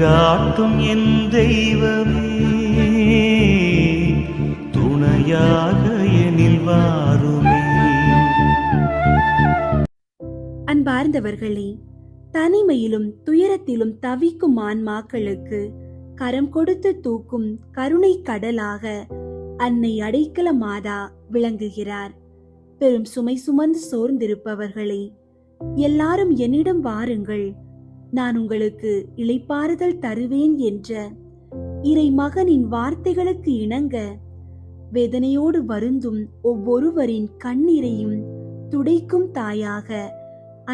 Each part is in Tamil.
வழிகாட்டும் என் தெய்வமே, துணையாக எனில் வாருமே. அன்பார்ந்தவர்களே, தனிமையிலும் துயரத்திலும் தவிக்கும் ஆன்மாக்களுக்கு கரம் கொடுத்து தூக்கும் கருணை கடலாக அன்னை அடைக்கல மாதா விளங்குகிறார். பெரும் சுமை சுமந்து சோர்ந்திருப்பவர்களே, எல்லாரும் என்னிடம் வாருங்கள், நான் உங்களுக்கு இளைப்பாறுதல் தருவேன் என்ற இறை மகனின் வார்த்தைகளுக்கு இணங்க வேதனையோடு வருந்தும் ஒவ்வொருவரின் கண்ணீரையும் துடைக்கும் தாயாக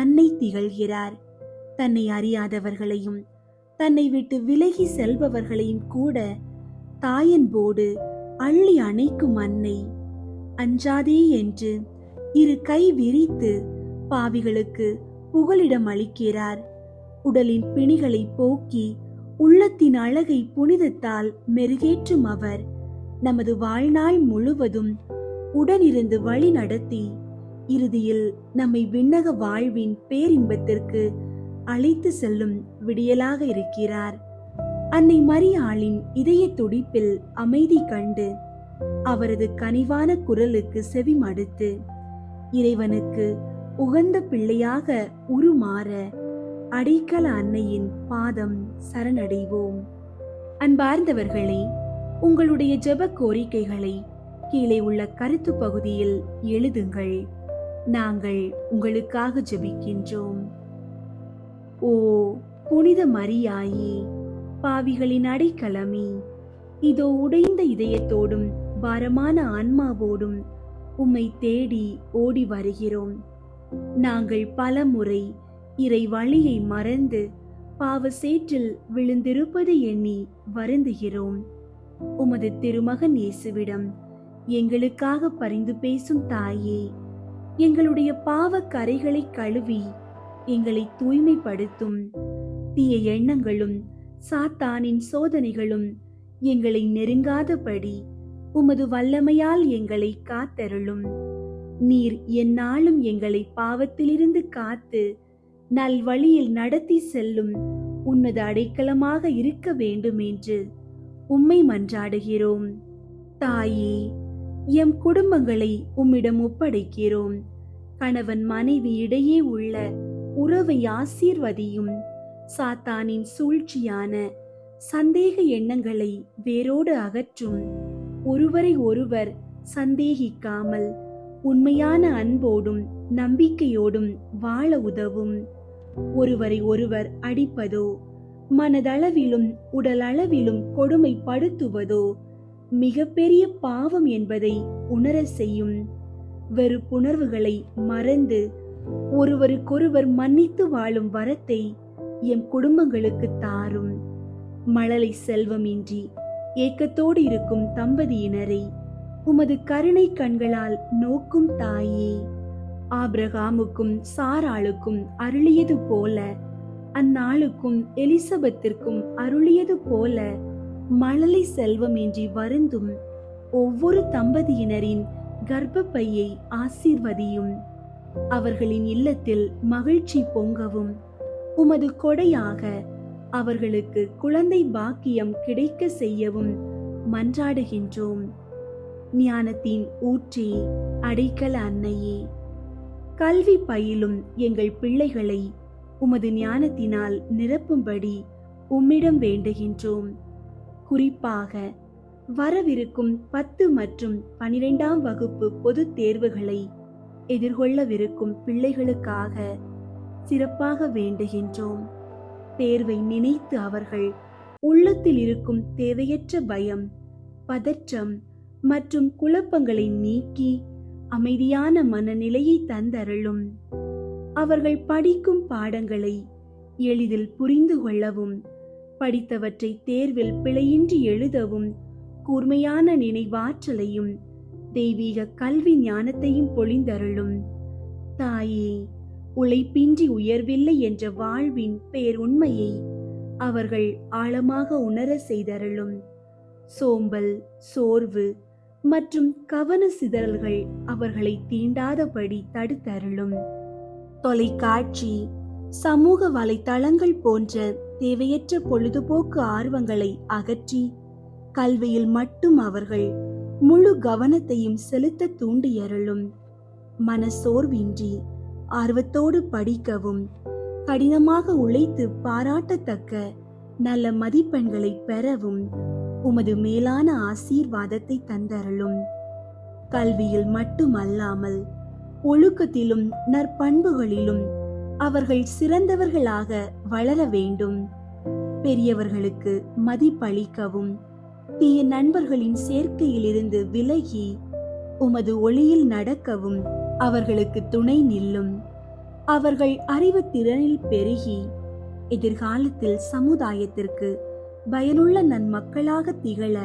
அன்னை திகழ்கிறார். தன்னை அறியாதவர்களையும் தன்னை விட்டு விலகி செல்பவர்களையும் கூட தாயன்போடு அள்ளி அணைக்கும் அன்னை அஞ்சாதே என்று இரு கை விரித்து பாவிகளுக்கு புகலிடம் அளிக்கிறார். உடலின் பிணிகளை போக்கி உள்ளத்தின் அழகை புனிதத்தால் மெருகேற்றும் அவர் நமது வாழ்நாள் முழுவதும் உடனிருந்து வழி நடத்தி இறுதியில் நம்மை விண்ணக வாழ்வின் பேரின்பத்திற்கு அழைத்து செல்லும் விடியலாக இருக்கிறார். அன்னை மரியாளின் இதய துடிப்பில் அமைதி கண்டு அவரது கனிவான குரலுக்கு செவி மடுத்து இறைவனுக்கு உகந்த பிள்ளையாக உருமாற அடைக்கல அன்னையின் பாதம் சரணடைவோம். அன்பார்ந்தவர்களே, உங்களுடைய ஜெப கோரிக்கைகளை கீழே உள்ள கருத்து பகுதியில் எழுதுங்கள். நாங்கள் உங்களுக்காக ஜெபிக்கின்றோம். ஓ புனித மரியாயே, பாவிகளின் அடைக்கலமே, இதோ உடைந்த இதயத்தோடும் பாரமான ஆன்மாவோடும் உம்மை தேடி ஓடி வருகிறோம். நாங்கள் பல முறை இறை வழியை மறந்து பாவ சேற்றில் விழுந்திருப்பது எண்ணி வருந்துகிறோம். உமது திருமகன் இயேசுவிடம் எங்களுக்காக பரிந்து பேசும் தாயே, எங்களுடைய பாவ கரைகளை கழுவி எங்களை தூய்மைப்படுத்தும். தீய எண்ணங்களும் சாத்தானின் சோதனைகளும் எங்களை நெருங்காதபடி உமது வல்லமையால் எங்களை காத்தருளும். நீர் எந்நாளும் எங்களை பாவத்திலிருந்து காத்து நல்வழியில் நடத்தி செல்லும் உன்னத அடைக்கலமாக இருக்க வேண்டும் என்று உம்மை மன்றாடுகிறோம். தாயே, எம் குடும்பங்களை உம்மிடம் ஒப்படைக்கிறோம். கணவன் மனைவி இடையே உள்ள உறவை ஆசீர்வதியும். சாத்தானின் சூழ்ச்சியான சந்தேக எண்ணங்களை வேரோடு அகற்றும். ஒருவரை ஒருவர் சந்தேகிக்காமல் உண்மையான அன்போடும் நம்பிக்கையோடும் வாழ உதவும். ஒருவரை ஒருவர் அடிப்பதோ மனதளவிலும் உடலளவிலும் கொடுமைப்படுத்துவதோ மிகப்பெரிய பாவம் என்பதை உணர செய்யும். வெறுப்புணர்வுகளை மறந்து ஒருவருக்கொருவர் மன்னித்து வாழும் வரத்தை எம் குடும்பங்களுக்கு தாரும். மழலை செல்வமின்றி ஏக்கத்தோடு இருக்கும் தம்பதியினரை உமது கருணை கண்களால் நோக்கும் தாயே, ஆபிரகாமுக்கும் சாராளுக்கும் அருளியது போல அந்நாளுக்கும் எலிசபெத்திற்கும் அருளியது போல மழலை செல்வமின்றி வருந்தும் ஒவ்வொரு தம்பதியினரின் கர்ப்பப்பையை ஆசீர்வதியும். அவர்களின் இல்லத்தில் மகிழ்ச்சி பொங்கவும் உமது கொடையாக அவர்களுக்கு குழந்தை பாக்கியம் கிடைக்க செய்யவும் மன்றாடுகின்றோம். ஞானத்தின் ஊற்றே, அடைக்கல அன்னையே, கல்வி பயிலும் எங்கள் பிள்ளைகளை உமது ஞானத்தினால் நிரப்பும்படி உம்மிடம் வேண்டுகின்றோம். குறிப்பாக வரவிருக்கும் 10 மற்றும் 12ஆம் வகுப்பு பொதுத் தேர்வுகளை எதிர்கொள்ளவிருக்கும் பிள்ளைகளுக்காக சிறப்பாக வேண்டுகின்றோம். தேர்வை நினைத்து அவர்கள் உள்ளத்தில் இருக்கும் தேவையற்ற பயம், பதற்றம் மற்றும் குழப்பங்களை நீக்கி அமைதியான மனநிலையை தந்தருளும். அவர்கள் படிக்கும் பாடங்களை எளிதில் புரிந்து கொள்ளவும், படித்தவற்றை தேர்வில் பிழையின்றி எழுதவும் கூர்மையான நினைவாற்றலையும் தெய்வீக கல்வி ஞானத்தையும் பொழிந்தருளும். தாயே, உழைப்பின்றி உயர்வில்லை என்ற வாழ்வின் பேருண்மையை அவர்கள் ஆழமாக உணர செய்தருளும். சோம்பல், சோர்வு மற்றும் கவன சிதறல்கள் அவர்களை தீண்டாதபடி தடுத்தருளும். தொலைக்காட்சி, சமூக வலைத்தளங்கள் போன்ற தேவையற்ற பொழுதுபோக்கு ஆர்வங்களை அகற்றி கல்வியில் மட்டும் அவர்கள் முழு கவனத்தையும் செலுத்த தூண்டியருளும். மனசோர்வின்றி ஆர்வத்தோடு படிக்கவும், கடினமாக உழைத்து பாராட்டத்தக்க நல்ல மதிப்பெண்களை பெறவும் உமது மேலான ஆசீர்வாதத்தை தந்தருளும். கல்வியில் மட்டுமல்லாமல் ஒழுக்கத்திலும் நற்பண்புகளிலும் அவர்கள் சிறந்தவர்களாக வளர வேண்டும். பெரியவர்களுக்கு மதிப்பளிக்கவும், தீய நண்பர்களின் சேர்க்கையிலிருந்து விலகி உமது ஒளியில் நடக்கவும் அவர்களுக்கு துணை நில்லும். அவர்கள் அறிவு திறனில் பெருகி எதிர்காலத்தில் சமுதாயத்திற்கு பயனுள்ள நன்மக்களாக திகழ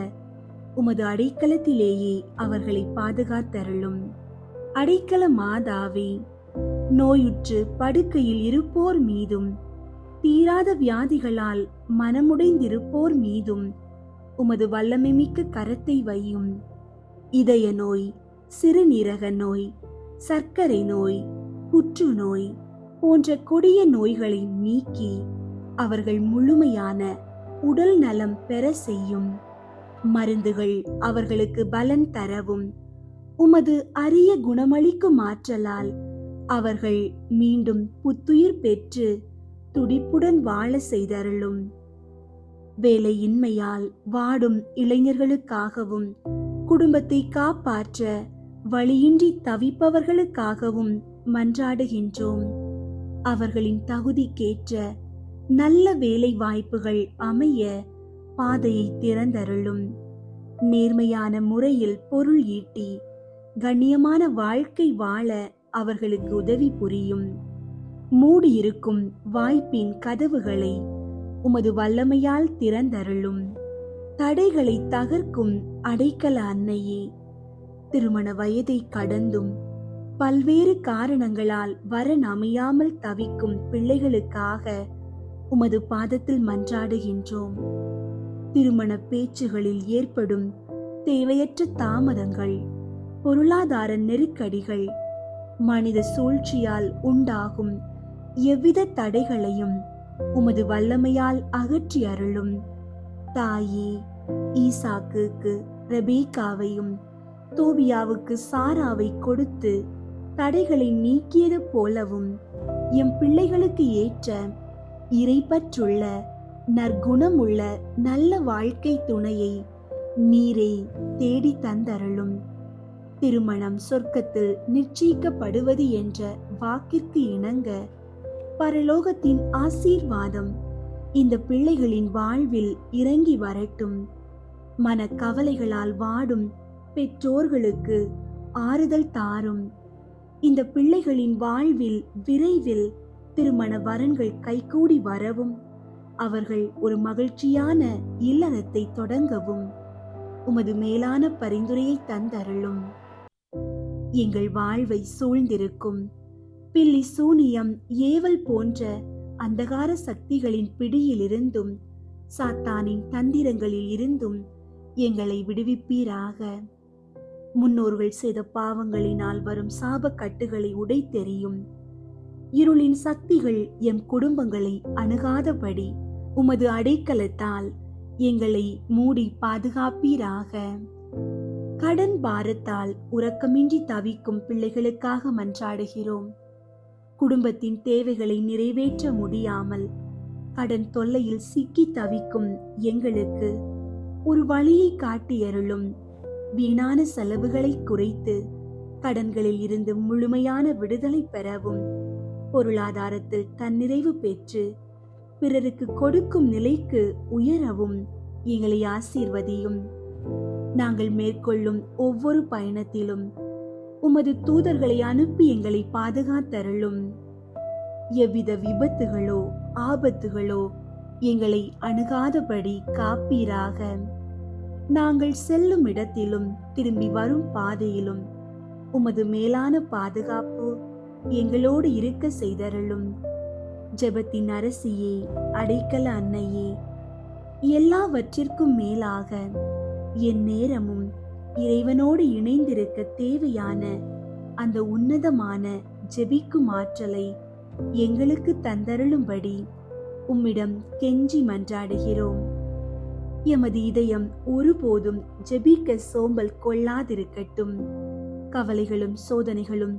உமது அடைக்கலத்திலேயே அவர்களை பாதுகாத்தருளும். அடைக்கல மாதாவே, நோயுற்று படுக்கையில் இருப்போர் மீதும், தீராத வியாதிகளால் மனமுடைந்திருப்போர் மீதும் உமது வல்லமைமிக்க கரத்தை வையும். இதய நோய், சிறுநீரக நோய், சர்க்கரை நோய், புற்றுநோய் போன்ற கொடிய நோய்களை நீக்கி அவர்கள் முழுமையான உடல் நலம் பெற செய்யும். மருந்துகள் அவர்களுக்கு பலன் தரவும், உமது அரிய குணமளிக்கும் ஆற்றலால் அவர்கள் மீண்டும் புத்துயிர் பெற்று துடிப்புடன் வாழ செய்தருளும். வேலையின்மையால் வாடும் இளைஞர்களுக்காகவும், குடும்பத்தை காப்பாற்ற வழியின்றி தவிப்பவர்களுக்காகவும் மன்றாடுகின்றோம். அவர்களின் தகுதிக்கேற்ற நல்ல வேலை வாய்ப்புகள் அமைய பாதையை திறந்தருளும். நேர்மையான முறையில் பொருள் ஈட்டி கண்ணியமான வாழ்க்கை வாழ அவர்களுக்கு உதவி புரியும். மூடியிருக்கும் வாய்ப்பின் கதவுகளை உமது வல்லமையால் திறந்தருளும். தடைகளை தகர்க்கும் அடைக்கல அன்னையே, திருமண வயதை கடந்தும் பல்வேறு காரணங்களால் வரன் அமையாமல் தவிக்கும் பிள்ளைகளுக்காக உமது பாதத்தில் மன்றாடுகின்றோம். திருமண பேச்சுகளில் ஏற்படும் தேவையற்ற தாமதங்கள், பொருளாதார நெருக்கடிகள், மனித சூழ்ச்சியால் உண்டாகும் எவ்வித தடைகளையும் உமது வல்லமையால் அகற்றி அருளும். தாயே, ஈசாக்குக்கு ரெபேக்காவையும் தோபியாவுக்கு சாராவை கொடுத்து தடைகளை நீக்கியது போலவும் எம் பிள்ளைகளுக்கு ஏற்ற இறைப்பற்றுள்ள நற்குணமுள்ள நல்ல வாழ்க்கை துணையை நீரே தேடி தந்தருளும். திருமணம் சொர்க்கத்தில் நிச்சயிக்கப்படுவது என்ற வாக்கிற்கு இணங்க பரலோகத்தின் ஆசீர்வாதம் இந்த பிள்ளைகளின் வாழ்வில் இறங்கி வரட்டும். மன கவலைகளால் வாடும் பெற்றோர்களுக்கு ஆறுதல் தாரும். இந்த பிள்ளைகளின் வாழ்வில் விரைவில் திருமண வரன்கள் கைகூடி வரவும், அவர்கள் ஒரு மகிழ்ச்சியான இல்லறத்தை தொடங்கவும் உமது மேலான பரிந்துரையை தந்தருளும். எங்கள் வாழ்வை சூழ்ந்திருக்கும் பில்லி சூனியம், ஏவல் போன்ற அந்தகார சக்திகளின் பிடியிலிருந்தும் சாத்தானின் தந்திரங்களில் இருந்தும் எங்களை விடுவிப்பீராக. முன்னோர்கள் செய்த பாவங்களினால் வரும் சாப கட்டுகளை உடைத்தெறியும். இருளின் சக்திகள் எம் குடும்பங்களை அணுகாதபடி உமது அடைக்கலத்தால் எங்களை மூடி பாதுகாப்பீராக. கடன் பாரத்தால் உறக்கமின்றி தவிக்கும் பிள்ளைகளுக்காக மன்றாடுகிறோம். குடும்பத்தின் தேவைகளை நிறைவேற்ற முடியாமல் கடன் தொல்லையில் சிக்கி தவிக்கும் எங்களுக்கு ஒரு வழியை காட்டியருளும். வீணான செலவுகளை குறைத்து கடன்களில் இருந்து முழுமையான விடுதலை பெறவும், பொருளாதாரத்தில் தன்னிறைவு பெற்று பிறருக்கு கொடுக்கும் நிலைக்கு உயரவும் எங்களை ஆசீர்வதியும். நாங்கள் மேற்கொள்ளும் ஒவ்வொரு பயணத்திலும் உமது தூதர்களை அனுப்பி எங்களை பாதுகாத்தருளும். எவ்வித விபத்துகளோ ஆபத்துகளோ எங்களை அணுகாதபடி காப்பீராக. நாங்கள் செல்லும் இடத்திலும் திரும்பி வரும் பாதையிலும் உமது மேலான பாதுகாப்பு எங்களோடு இருக்க செய்தருளும். ஜெபத்தின் அரசியே, அடைக்கல அன்னையே, எல்லாவற்றிற்கும் மேலாக என் நேரமும் இறைவனோடு இணைந்திருக்க தேவையான அந்த உன்னதமான ஜெபிக்கும் ஆற்றலை எங்களுக்கு தந்தருளும்படி உம்மிடம் கெஞ்சி மன்றாடுகிறோம். எமது இதயம் ஒருபோதும் ஜெபிக்க சோம்பல் கொள்ளாதிருக்கட்டும். கவலைகளும் சோதனைகளும்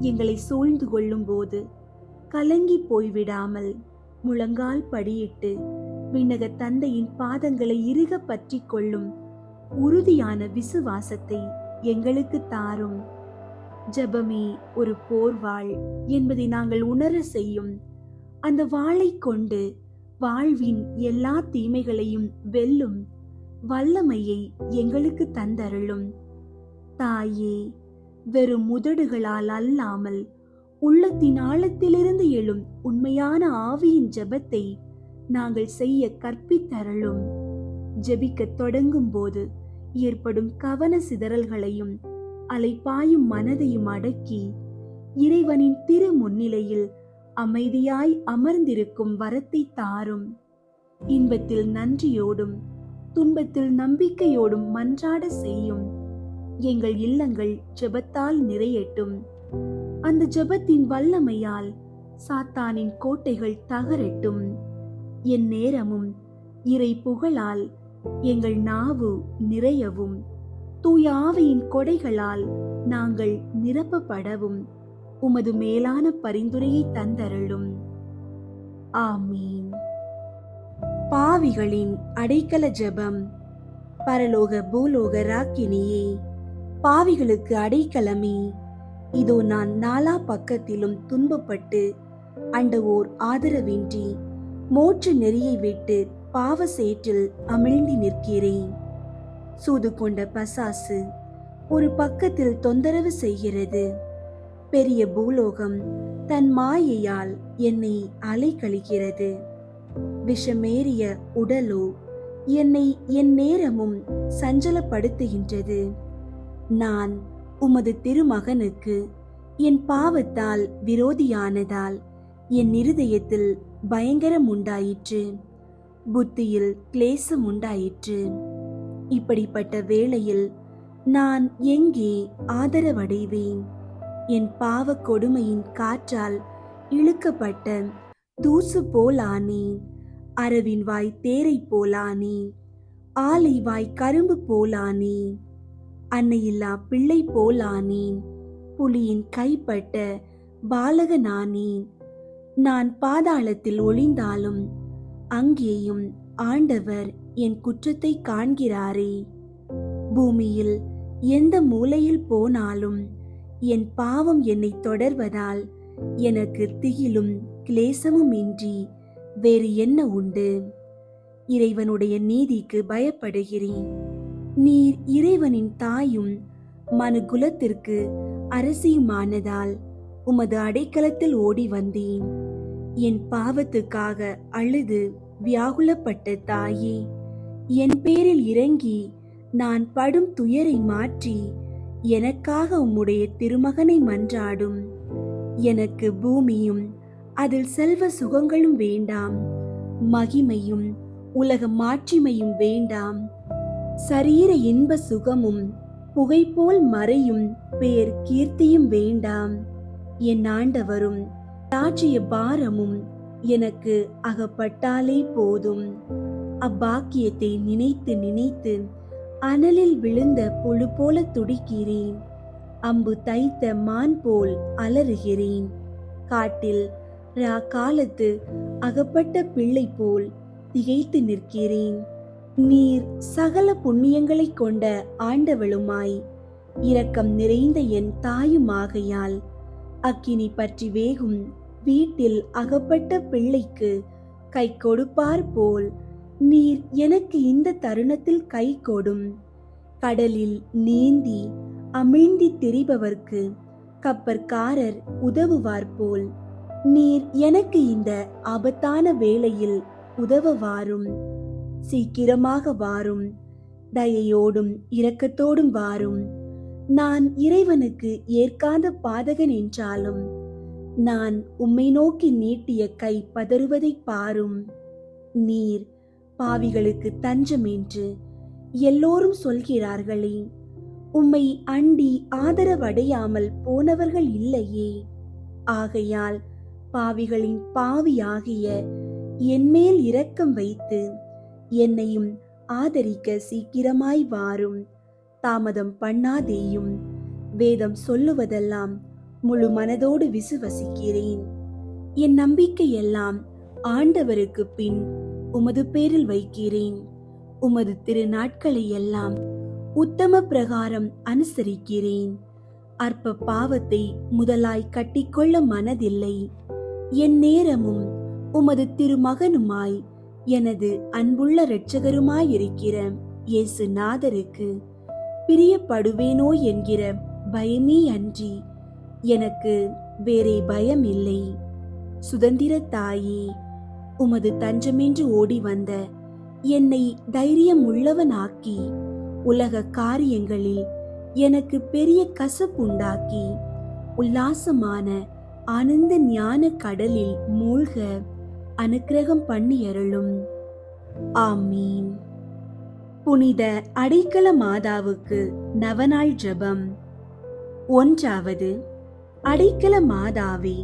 எங்களை சூழ்ந்து கொள்ளும் போது கலங்கி போய்விடாமல் முழங்கால் படியிட்டு விண்ணக தந்தையின் பாதங்களை இறுக பற்றி கொள்ளும் உறுதியான விசுவாசத்தை எங்களுக்கு தாரும். ஜெபமே ஒரு போர்வாள் என்பதை நாங்கள் உணர செய்யும். அந்த வாளை கொண்டு வாழ்வின் எல்லா தீமைகளையும் வெல்லும் வல்லமையை எங்களுக்கு தந்தருளும். தாயே, வெறும் உதடுகளால் அல்லாமல் உள்ளத்தின் ஆழத்திலிருந்து எழும் உண்மையான ஆவியின் ஜெபத்தை நாங்கள் செய்ய கற்பித்தருளும். ஜெபிக்க தொடங்கும் போது ஏற்படும் கவன சிதறல்களையும் அலைபாயும் மனதையும் அடக்கி இறைவனின் திரு முன்னிலையில் அமைதியாய் அமர்ந்திருக்கும் வரத்தை தாரும். இன்பத்தில் நன்றியோடும் துன்பத்தில் நம்பிக்கையோடும் மன்றாட செய்யும். எங்கள் இல்லங்கள் ஜெபத்தால் நிறையட்டும். அந்த ஜெபத்தின் வல்லமையால் சாத்தானின் கோட்டைகள் தகரட்டும். என் நேரமும் இறை புகழால் எங்கள் நாவு நிறையவும் தூய ஆவியின் கொடைகளால் நாங்கள் நிரப்பப்படவும் உமது மேலான பரிந்துரையை தந்தருளும். ஆமீன். பாவிகளின் அடைக்கல ஜெபம். பரலோக பூலோக ராக்கினியே, பாவிகளுக்கு அடைக்கலமே, இதோ நான் நாலா பக்கத்திலும் துன்பப்பட்டு அண்டவோர் ஆதரவின்றி மோட்ச நெறியை விட்டு பாவ சேற்றில் அமிழ்ந்து நிற்கிறேன். சூது கொண்ட பசாசு ஒரு பக்கத்தில் தொந்தரவு செய்கிறது. பெரிய பூலோகம் தன் மாயையால் என்னை அலைக்கழிக்கிறது. விஷமேறிய உடலோ என்னை என் நேரமும் சஞ்சலப்படுத்துகின்றது. நான் உமது திருமகனுக்கு என் பாவத்தால் விரோதியானதால் என் இருதயத்தில் பயங்கரம் உண்டாயிற்று, புத்தியில் கிளேசம் உண்டாயிற்று. இப்படிப்பட்ட வேளையில் நான் எங்கே ஆதரவடைவேன்? என் பாவ கொடுமையின் காற்றால் இழுக்கப்பட்ட தூசு போலானேன். அரவின் வாய் தேரை போலானேன். ஆலை வாய் கரும்பு போலானேன். அன்னையில்லா பிள்ளை போலானேன். புலியின் கைப்பட்ட பாலகனானேன். நான் பாதாளத்தில் ஒளிந்தாலும் அங்கேயும் ஆண்டவர் என் குற்றத்தை காண்கிறாரே. பூமியில் எந்த மூலையில் போனாலும் என் பாவம் என்னை தொடர்வதால் எனக்கு திகிலும் கிளேசமும் இன்றி வேறு என்ன உண்டு? இறைவனுடைய நீதிக்கு பயப்படுகிறேன். நீர் இறைவனின் தாயும் மனுகுலத்திற்கு அரசியுமானதால் உமது அடைக்கலத்தில் ஓடி வந்தேன். என் பாவத்துக்காக அழுது வியாகுலப்பட்ட தாயே, என் பேரில் இறங்கி நான் படும் துயரை மாற்றி எனக்காக உம்முடைய திருமகனை மன்றாடும். எனக்கு பூமியும் அதில் செல்வ சுகங்களும் வேண்டாம், மகிமையும் உலக மாட்சிமையும் வேண்டாம். சரீர இன்ப சுகமும் புகைபோல் மறையும் பேர் கீர்த்தியும் வேண்டாம். என் ஆண்டவரும் ராஜ்ய பாரமும் எனக்கு அகப்பட்டாலே போதும். அப்பாக்கியத்தை நினைத்து நினைத்து அனலில் விழுந்த புழு போல துடிக்கிறேன். அம்பு தைத்த மான் போல் அலறுகிறேன். காட்டில் காலத்து அகப்பட்ட பிள்ளை போல் திகைத்து நிற்கிறேன். நீர் சகல புண்ணியங்களை கொண்ட ஆண்டவளுமாய் இரக்கம் நிறைந்த என் தாயுமாகையால் அக்கினி பற்றி வேகும் வீட்டில் அகப்பட்ட பிள்ளைக்கு கை கொடுப்பார் போல் நீர் எனக்கு இந்த தருணத்தில் கை கொடும். கடலில் நீந்தி அமிழ்ந்தி திரிபவர்க்கு கப்பற்காரர் உதவுவார் போல் நீர் எனக்கு இந்த ஆபத்தான வேளையில் உதவ வாரும். சீக்கிரமாக வாரும். தயையோடும் இரக்கத்தோடும் வாரும். நான் இறைவனுக்கு ஏற்காத பாதகன் என்றாலும் நான் உம்மை நோக்கி நீட்டிய கை பதறுவதை பாரும். நீர் பாவிகளுக்கு தஞ்சம் என்று எல்லோரும் சொல்கிறார்களே, உம்மை அண்டி ஆதரவடையாமல் போனவர்கள் இல்லையே. ஆகையால் பாவிகளின் பாவியாகிய என்மேல் இரக்கம் வைத்து என்னையும் ஆதரிக்க சீக்கிரமாய் வாரும். தாமதம் பண்ணாதேயும். வேதம் சொல்லுவதெல்லாம் முழு மனதோடு விசுவசிக்கிறேன். என் நம்பிக்கையெல்லாம் ஆண்டவருக்கு பின் உமது பேரில் வைக்கிறேன். உமது திருநாட்களை எல்லாம் உத்தம பிரகாரம் அனுசரிக்கிறேன். அற்ப பாவத்தை முதலாய் கட்டிக்கொள்ள மனதில்லை. என் நேரமும் உமது திருமகனுமாய் எனது அன்புள்ள இரட்சகருமாயிருக்கிற இயேசு நாதருக்கு பிரியப்படுவேனோ என்கிற பயமே அன்றி எனக்கு வேறே பயம் இல்லை. சுதந்திர தாயே, உமது தஞ்சமென்று ஓடி வந்த என்னை தைரியம் உள்ளவனாக்கி உலக காரியங்களில் எனக்கு பெரிய கசப்புண்டாக்கி உல்லாசமான ஆனந்த ஞான கடலில் மூழ்க அனுக்கிரகம் பண்ணியருளும். ஆமீன். புனித அடைக்கல மாதாவுக்கு நவநாள் ஜெபம். 1. அடைக்கல மாதாவே,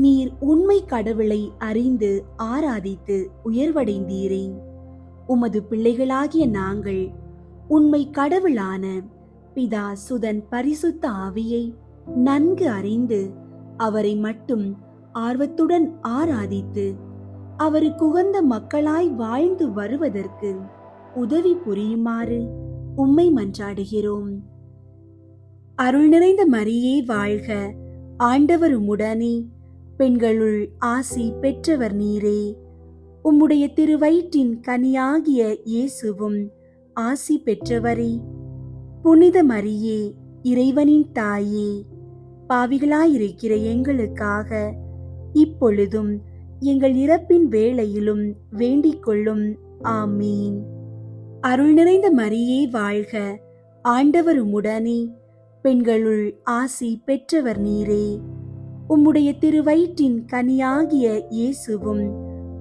நீர் உண்மை கடவுளை அறிந்து ஆராதித்து உயர்வடைந்தீரே. உமது பிள்ளைகளாகிய நாங்கள் உண்மை கடவுளான பிதா சுதன் பரிசுத்த ஆவியை நன்கு அறிந்து அவரை மட்டும் ஆர்வத்துடன் ஆராதித்து அவருக்கு உகந்த மக்களாய் வாழ்ந்து வருவதற்கு உதவி புரியுமாறு உம்மை மன்றாடுகிறோம். அருள் நிறைந்த மரியே வாழ்க. ஆண்டவர் உம்முடனே, பெண்களுள் ஆசி பெற்றவர் நீரே. உம்முடைய திருவயிற்றின் கனியாகிய இயேசுவும் ஆசி பெற்றவரே. புனித மரியே, இறைவனின் தாயே, பாவிகளாயிருக்கிற எங்களுக்காக இப்பொழுதும் எங்கள் இறப்பின் வேளையிலும் வேண்டிக் கொள்ளும். ஆமீன். அருள் நிறைந்த மரியே வாழ்க. ஆண்டவர் உம்முடனே, பெண்களுள் ஆசி பெற்றவர் நீரே. உம்முடைய திருவயிற்றின் கனியாகிய இயேசுவும்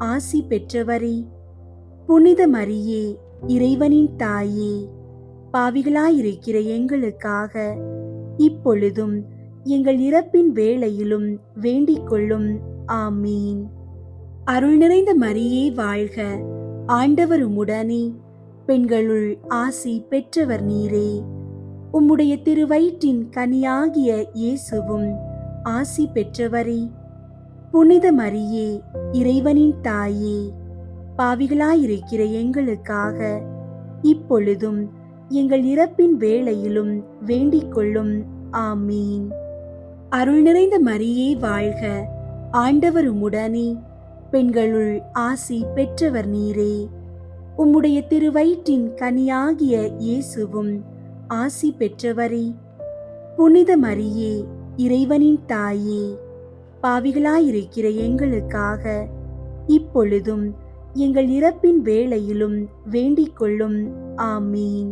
ஆசி பெற்றவரே. புனித மரியே, இறைவனின் தாயே, பாவிகளாயிருக்கிற எங்களுக்காக இப்பொழுதும் எங்கள் இறப்பின் வேளையிலும் வேண்டிக் கொள்ளும். ஆமீன். அருள் நிறைந்த மரியே வாழ்க. ஆண்டவர் உம்முடனே, பெண்களுள் ஆசி பெற்றவர் நீரே. உம்முடைய திருவயிற்றின் கனியாகிய இயேசுவும் ஆசி பெற்றவரே. புனித மரியே, இறைவனின் தாயே, பாவிகளாயிருக்கிற எங்களுக்காக இப்பொழுதும் எங்கள் இறப்பின் வேளையிலும் வேண்டிக் கொள்ளும். ஆமீன். அருள் நிறைந்த மரியே வாழ்க. ஆண்டவர் உம்முடனே, பெண்களுள் ஆசி பெற்றவர் நீரே. உம்முடைய திருவயிற்றின் கனியாகிய இயேசுவும் ஆசி பெற்றவரே. புனித மரியே, இறைவனின் தாயே, பாவிகளாயிருக்கிற எங்களுக்காக இப்பொழுதும் எங்கள் இறப்பின் வேளையிலும் வேண்டிக் கொள்ளும். ஆமீன்.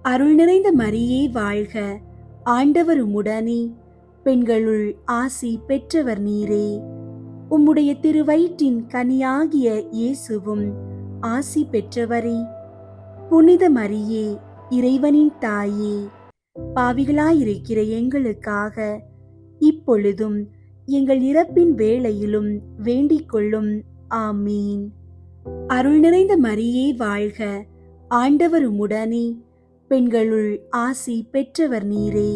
அருள் நிறைந்த மரியே வாழ்க. ஆண்டவர் உம்முடனே, பெண்களுள் ஆசி பெற்றவர் நீரே. உம்முடைய திருவயிற்றின் கனியாகிய இயேசுவும் ஆசி பெற்றவரே. புனித மரியே, இறைவனின் தாயே, பாவிகளாயிருக்கிற எங்களுக்காக இப்பொழுதும் எங்கள் இறப்பின் வேளையிலும் வேண்டிக் கொள்ளும். ஆமீன். அருள் நிறைந்த மரியே வாழ்க. ஆண்டவர் உம்முடனே, பெண்களுள் ஆசி பெற்றவர் நீரே.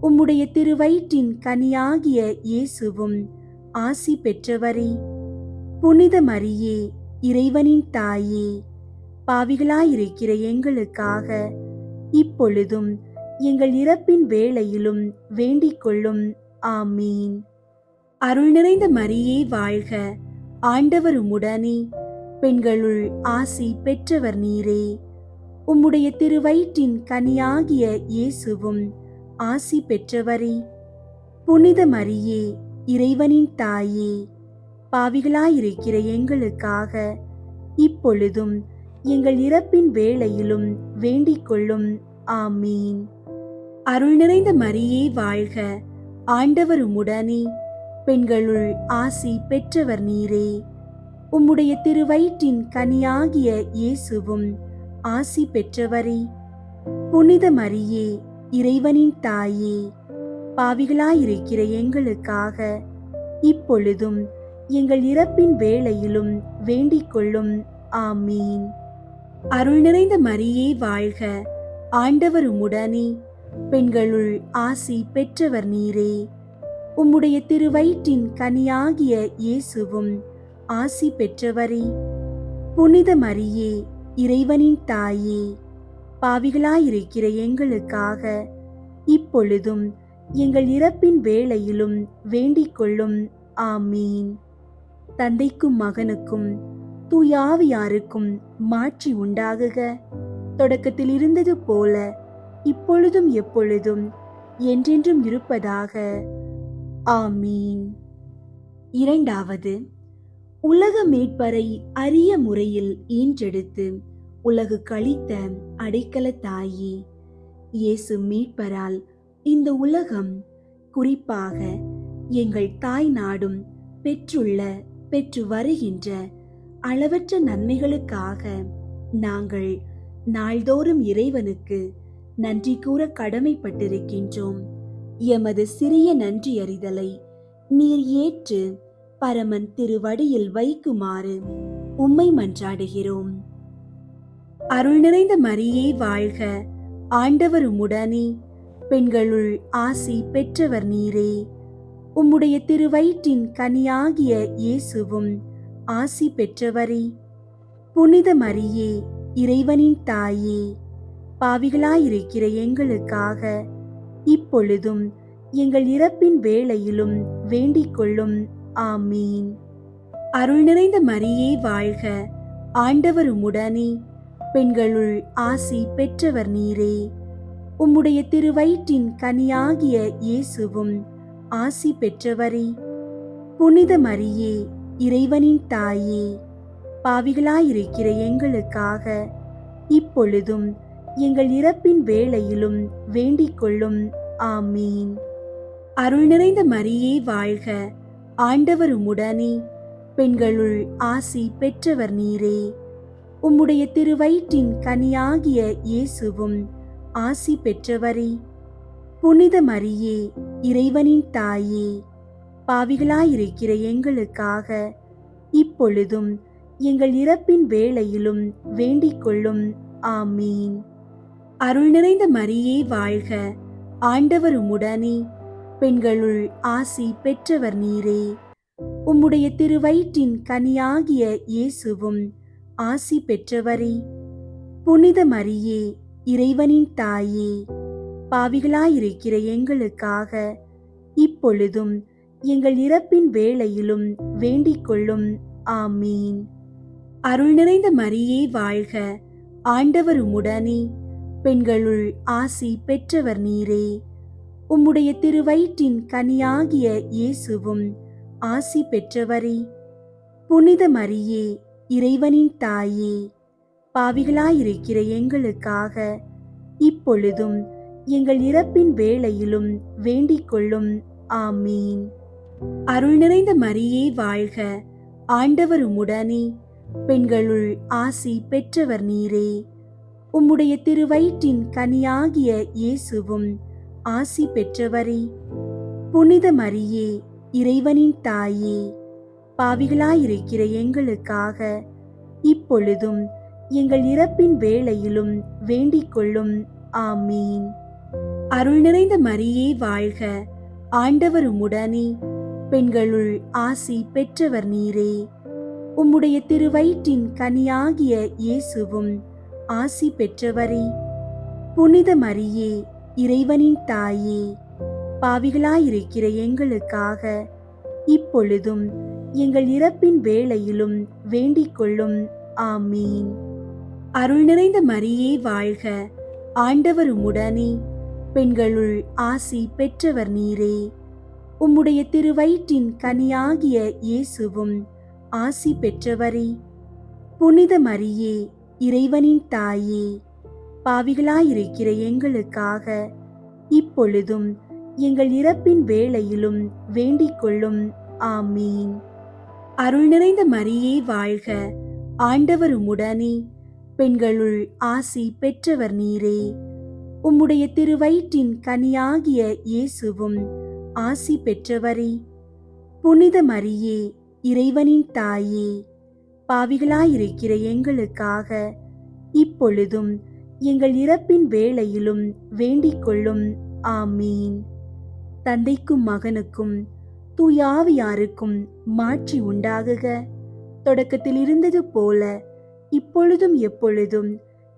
உம்முடைய திருவயிற்றின் கனியாகிய இயேசுவும் ஆசி பெற்றவரே. புனித மரியே, இறைவனின் தாயே, பாவிகளாயிருக்கிற எங்களுக்காக இப்பொழுதும் எங்கள் இறப்பின் வேளையிலும் வேண்டிக் கொள்ளும். ஆமீன். அருள் நிறைந்த மரியே வாழ்க. ஆண்டவர் உம்முடனே, பெண்களுள் ஆசி பெற்றவர் நீரே. உம்முடைய திருவயிற்றின் கனியாகிய இயேசுவும் ஆசி பெற்றவரே. புனித மரியே, இறைவனின் தாயே, பாவிகளாயிருக்கிற எங்களுக்காக இப்பொழுதும் எங்கள் இறப்பின் வேளையிலும் வேண்டிக் கொள்ளும். ஆமீன். அருள் நிறைந்த மரியே வாழ்க. ஆண்டவர் உம்முடனே, பெண்களுள் ஆசி பெற்றவர் நீரே. உம்முடைய திருவயிற்றின் கனியாகிய இயேசுவும் ஆசி பெற்றவரே. புனித மரியே, இறைவனின் தாயே, பாவிகளாயிருக்கிற எங்களுக்காக இப்பொழுதும் எங்கள் இறப்பின் வேளையிலும் வேண்டிக் கொள்ளும். ஆமீன். அருள் நிறைந்த மரியே வாழ்க, ஆண்டவர் உம்முடனே, பெண்களுள் ஆசி பெற்றவர் நீரே. உம்முடைய திருவயிற்றின் கனியாகிய இயேசுவும் ஆசி பெற்றவரே. புனித மரியே, இறைவனின் தாயே, பாவிகளாயிருக்கிற எங்களுக்காக இப்பொழுதும் எங்கள் இறப்பின் வேளையிலும் வேண்டிக் கொள்ளும். ஆமீன். தந்தைக்கும் மகனுக்கும் தூயாவியாருக்கும் மாட்சி உண்டாகுக. தொடக்கத்தில் இருந்தது போல இப்பொழுதும் எப்பொழுதும் என்றென்றும் இருப்பதாக. ஆமீன். இரண்டாவது, உலக மீட்பரை அரிய முறையில் ஈன்றெடுத்து உலகு கழித்த அடைக்கல தாயே, இயேசு மீட்பரால் இந்த உலகம், குறிப்பாக எங்கள் தாய் நாடும் பெற்று வருகின்ற அளவற்ற நன்மைகளுக்காக நாங்கள் நாள்தோறும் இறைவனுக்கு நன்றி கூற கடமைப்பட்டிருக்கின்றோம். எமது சிறிய நன்றியறிதலை நீர் ஏற்று பரமன் திருவடியில் வைக்குமாறு உம்மை மன்றாடுகிறோம். அருள் நிறைந்த மரியே வாழ்க, ஆண்டவர் உம்முடனே, பெண்களுள் ஆசி பெற்றவர் நீரே. உம்முடைய திருவயிற்றின் கனியாகிய இயேசுவும் ஆசி பெற்றவரே. புனித மரியே, இறைவனின் தாயே, பாவிகளாயிருக்கிற எங்களுக்காக இப்பொழுதும் எங்கள் இறப்பின் வேளையிலும் வேண்டிக் கொள்ளும். ஆமீன். அருள் நிறைந்த மரியே வாழ்க, ஆண்டவர் உம்முடனே, பெண்களுள் ஆசி பெற்றவர் நீரே. உம்முடைய திருவயிற்றின் கனியாகிய இயேசுவும் ஆசி பெற்றவரே. புனித மரியே, இறைவனின் தாயே, பாவிகளாயிருக்கிற எங்களுக்காக இப்பொழுதும் எங்கள் இறப்பின் வேளையிலும் வேண்டிக் கொள்ளும். ஆமீன். அருள் நிறைந்த மரியே வாழ்க, ஆண்டவர் உம்முடனே, பெண்களுள் ஆசி பெற்றவர் நீரே. உம்முடைய திருவயிற்றின் கனியாகிய இயேசுவும் ஆசி பெற்றவரே. புனித மரியே, இறைவனின் தாயே, பாவிகளாயிருக்கிற எங்களுக்காக இப்பொழுதும் எங்கள் இறப்பின் வேளையிலும் வேண்டிக் கொள்ளும். ஆமீன். அருள் நிறைந்த மரியே வாழ்க, ஆண்டவர் உம்முடனே, பெண்களுள் ஆசி பெற்றவர் நீரே. உம்முடைய திருவயிற்றின் கனியாகிய இயேசுவும் ஆசி பெற்றவரே. புனித மரியே, இறைவனின் தாயே, பாவிகளாயிருக்கிற எங்களுக்காக இப்பொழுதும் எங்கள் இறப்பின் வேளையிலும் வேண்டிக் கொள்ளும். ஆமீன். அருள் நிறைந்த மரியே வாழ்க, ஆண்டவர் உம்முடனே, பெண்களுள் ஆசி பெற்றவர் நீரே. உம்முடைய திருவயிற்றின் கனியாகிய இயேசுவும் ஆசி பெற்றவரே. புனித மரியே, இறைவனின் தாயே, பாவிகளாயிருக்கிற எங்களுக்காக இப்பொழுதும் எங்கள் இறப்பின் வேளையிலும் வேண்டிக் கொள்ளும். ஆமீன். அருள் நிறைந்த மரியே வாழ்க, ஆண்டவர் உம்முடனே, பெண்களுள் ஆசி பெற்றவர் நீரே. உம்முடைய திருவயிற்றின் கனியாகிய இயேசுவும் ஆசி பெற்றவரே. புனித மரியே, இறைவனின் தாயே, பாவிகளாயிருக்கிற எங்களுக்காக இப்பொழுதும் எங்கள் இறப்பின் வேளையிலும் வேண்டிக் கொள்ளும். ஆமீன். அருள் நிறைந்த மரியே வாழ்க, ஆண்டவர் உம்முடனே, பெண்களுள் ஆசி பெற்றவர் நீரே. உம்முடைய திருவயிற்றின் கனியாகிய இயேசுவும் ஆசி பெற்றவரே. புனித மரியே, இறைவனின் தாயே, பாவிகளாயிருக்கிற எங்களுக்காக இப்பொழுதும் எங்கள் இறப்பின் வேளையிலும் வேண்டிக் கொள்ளும். ஆமீன். அருள் நிறைந்த மரியே வாழ்க, ஆண்டவர் உம்முடனே, பெண்களுள் ஆசி பெற்றவர் நீரே. உம்முடைய திருவயிற்றின் கனியாகிய இயேசுவும் ஆசி பெற்றவரே. புனித மரியே, இறைவனின் தாயே, பாவிகளாயிருக்கிற எங்களுக்காக இப்பொழுதும் எங்கள் இறப்பின் வேளையிலும் வேண்டிக் கொள்ளும். ஆமீன். அருள் நிறைந்த மரியே வாழ்க, ஆண்டவர் உம்முடனே, பெண்களுள் ஆசி பெற்றவர் நீரே. உம்முடைய திருவயிற்றின் கனியாகிய இயேசுவும் ஆசி பெற்றவரே. புனித மரியே, இறைவனின் தாயே, பாவிகளாயிருக்கிற எங்களுக்காக இப்பொழுதும் எங்கள் இறப்பின் வேளையிலும் வேண்டிக் கொள்ளும். ஆமீன். தந்தைக்கும் மகனுக்கும் தூயாவியாருக்கும் மாட்சி உண்டாகுக. தொடக்கத்தில் இருந்தது போல இப்பொழுதும் எப்பொழுதும்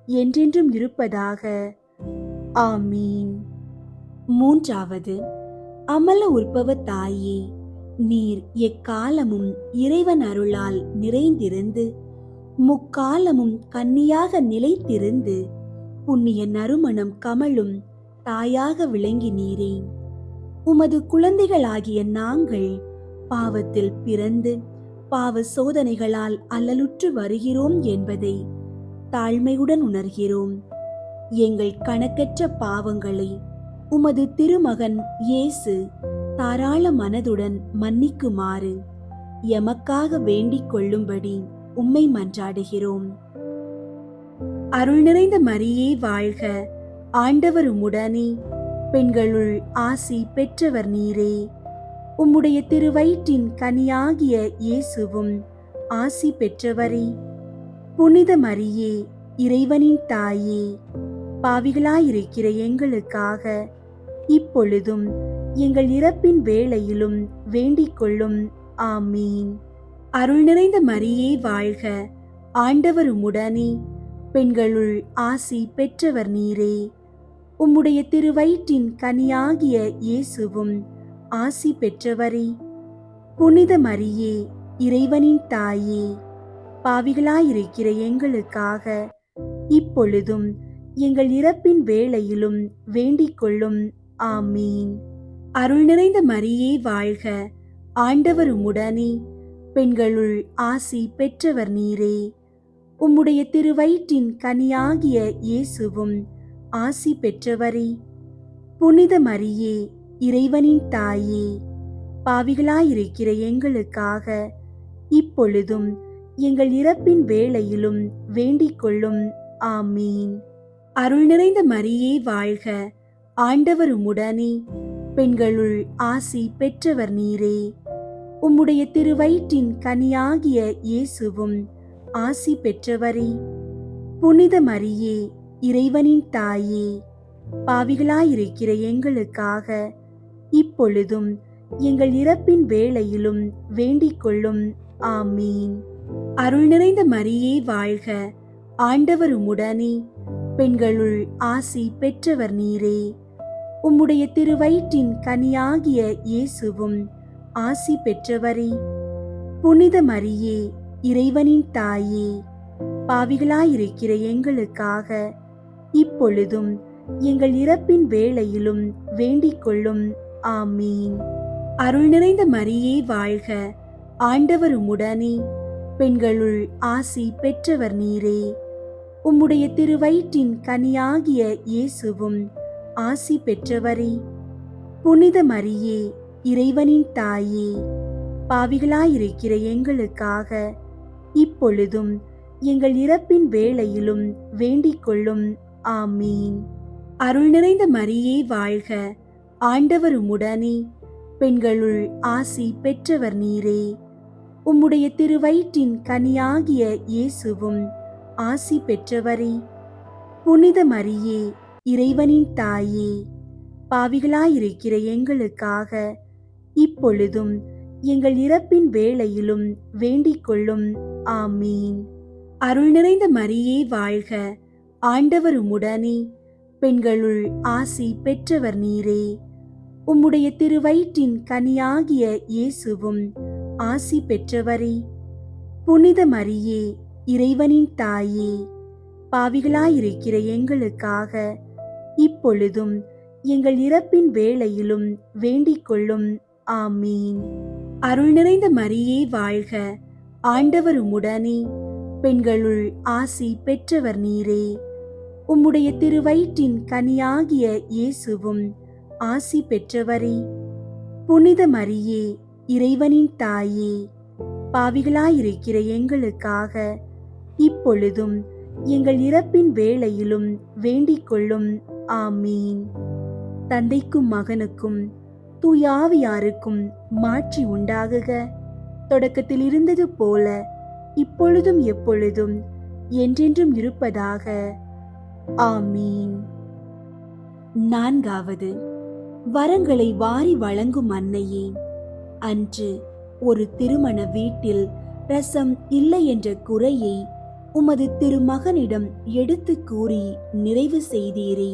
என்றென்றும் இருப்பதாக. ஆமீன். மூன்றாவது, அமல உற்பவ தாயே, நீர் எக்காலமும் இறைவன் அருளால் நிறைந்திருந்து முக்காலமும் கன்னியாக நிலைத்திருந்து புண்ணிய நறுமணம் கமழும் தாயாக விளங்கினீரே. உமது குழந்தைகளாகிய நாங்கள் பாவத்தில் பிறந்து பாவ சோதனைகளால் அல்லலுற்று வருகிறோம் என்பதை தாழ்மையுடன் உணர்கிறோம். எங்கள் கணக்கற்ற பாவங்களை உமது திருமகன் இயேசு தாராள மனதுடன் மன்னிக்குமாறு எமக்காக வேண்டிக் கொள்ளும்படி உம்மை மன்றாடுகிறோம். அருள் நிறைந்த மரியே வாழ்க, ஆண்டவர் உம்முடனே, பெண்களுள் ஆசி பெற்றவர் நீரே. உம்முடைய திருவயிற்றின் கனியாகிய இயேசுவும் ஆசி பெற்றவரே. புனித மரியே, இறைவனின் தாயே, பாவிகளாயிருக்கிற எங்களுக்காக இப்பொழுதும் எங்கள் இறப்பின் வேளையிலும் வேண்டிக் கொள்ளும். ஆமீன். அருள் நிறைந்த மரியே வாழ்க, ஆண்டவர் உம்முடனே, பெண்களுள் ஆசி பெற்றவர் நீரே. உம்முடைய திருவயிற்றின் கனியாகிய இயேசுவும் ஆசி பெற்றவரே. புனித மரியே, இறைவனின் தாயே, பாவிகளாயிருக்கிற எங்களுக்காக இப்பொழுதும் எங்கள் இறப்பின் வேளையிலும் வேண்டிக் கொள்ளும். ஆமீன். அருள் நிறைந்த மரியே வாழ்க, ஆண்டவர் உம்முடனே, பெண்களுள் ஆசி பெற்றவர் நீரே. உம்முடைய திருவயிற்றின் கனியாகிய இயேசுவும் ஆசி பெற்றவரே. புனித மரியே, இறைவனின் தாயே, பாவிகளாயிருக்கிற எங்களுக்காக இப்பொழுதும் எங்கள் இறப்பின் வேளையிலும் வேண்டிக் கொள்ளும். ஆமீன். அருள் நிறைந்த மரியே வாழ்க, ஆண்டவர் உம்முடனே, பெண்களுள் ஆசி பெற்றவர் நீரே. உம்முடைய திருவயிற்றின் கனியாகிய இயேசுவும் ஆசி பெற்றவரே. புனித மரியே, இறைவனின் தாயே, பாவிகளாயிருக்கிற எங்களுக்காக இப்பொழுதும் எங்கள் இறப்பின் வேளையிலும் வேண்டிக் கொள்ளும். ஆமீன். அருள் நிறைந்த மரியே வாழ்க, ஆண்டவர் உம்முடனே, பெண்களுள் ஆசி பெற்றவர் நீரே. உம்முடைய திருவயிற்றின் கனியாகிய இயேசுவும் ஆசி பெற்றவரே. புனித மரியே, இறைவனின் தாயே, பாவிகளாயிருக்கிற எங்களுக்காக இப்பொழுதும் எங்கள் இறப்பின் வேளையிலும் வேண்டிக் கொள்ளும். ஆமீன். அருள் நிறைந்த மரியே வாழ்க, ஆண்டவர் உம்முடனே, பெண்களுள் ஆசி பெற்றவர் நீரே. உம்முடைய திருவயிற்றின் கனியாகிய இயேசுவும் ஆசி பெற்றவரே. புனித மரியே, இறைவனின் தாயே, பாவிகளாயிருக்கிற எங்களுக்காக இப்பொழுதும் எங்கள் இறப்பின் வேளையிலும் வேண்டிக் கொள்ளும். ஆமீன். அருள் நிறைந்த மரியே வாழ்க, ஆண்டவர் உம்முடனே, பெண்களுள் ஆசி பெற்றவர் நீரே. உம்முடைய திருவயிற்றின் கனியாகிய இயேசுவும் ஆசி பெற்றவரே. புனித மரியே, இறைவனின் தாயே, பாவிகளாயிருக்கிற எங்களுக்காக இப்பொழுதும் எங்கள் இறப்பின் வேளையிலும் வேண்டிக் கொள்ளும். ஆமீன். அருள் நிறைந்த மரியே வாழ்க, ஆண்டவர் உம்முடனே, பெண்களுள் ஆசி பெற்றவர் நீரே. உம்முடைய திருவயிற்றின் கனியாகிய இயேசுவும் ஆசி பெற்றவரே. புனித மரியே, இறைவனின் தாயே, பாவிகளாயிருக்கிற எங்களுக்காக இப்பொழுதும் எங்கள் இறப்பின் வேளையிலும் வேண்டிக் கொள்ளும். ஆமீன். அருள் நிறைந்த மரியே வாழ்க, ஆண்டவர் உம்முடனே, பெண்களுள் ஆசி பெற்றவர் நீரே. உம்முடைய திருவயிற்றின் கனியாகிய இயேசுவும் ஆசி பெற்றவரே. புனித மரியே, இறைவனின் தாயே, பாவிகளாயிருக்கிற எங்களுக்காக இப்பொழுதும் எங்கள் இறப்பின் வேளையிலும் வேண்டிக் கொள்ளும். ஆமீன். தந்தைக்கும் மகனுக்கும் தூயாவியாருக்கும் மாட்சி உண்டாகுக. தொடக்கத்தில் இருந்தது போல இப்பொழுதும் எப்பொழுதும் என்றென்றும் இருப்பதாக. ஆமீன். நான்காவது, வரங்களை வாரி வழங்கும் அன்னையே, அன்று ஒரு திருமண வீட்டில் ரசம் இல்லை என்ற குறையை உமது திருமகனிடம் எடுத்து கூறி நிறைவு செய்தீரே.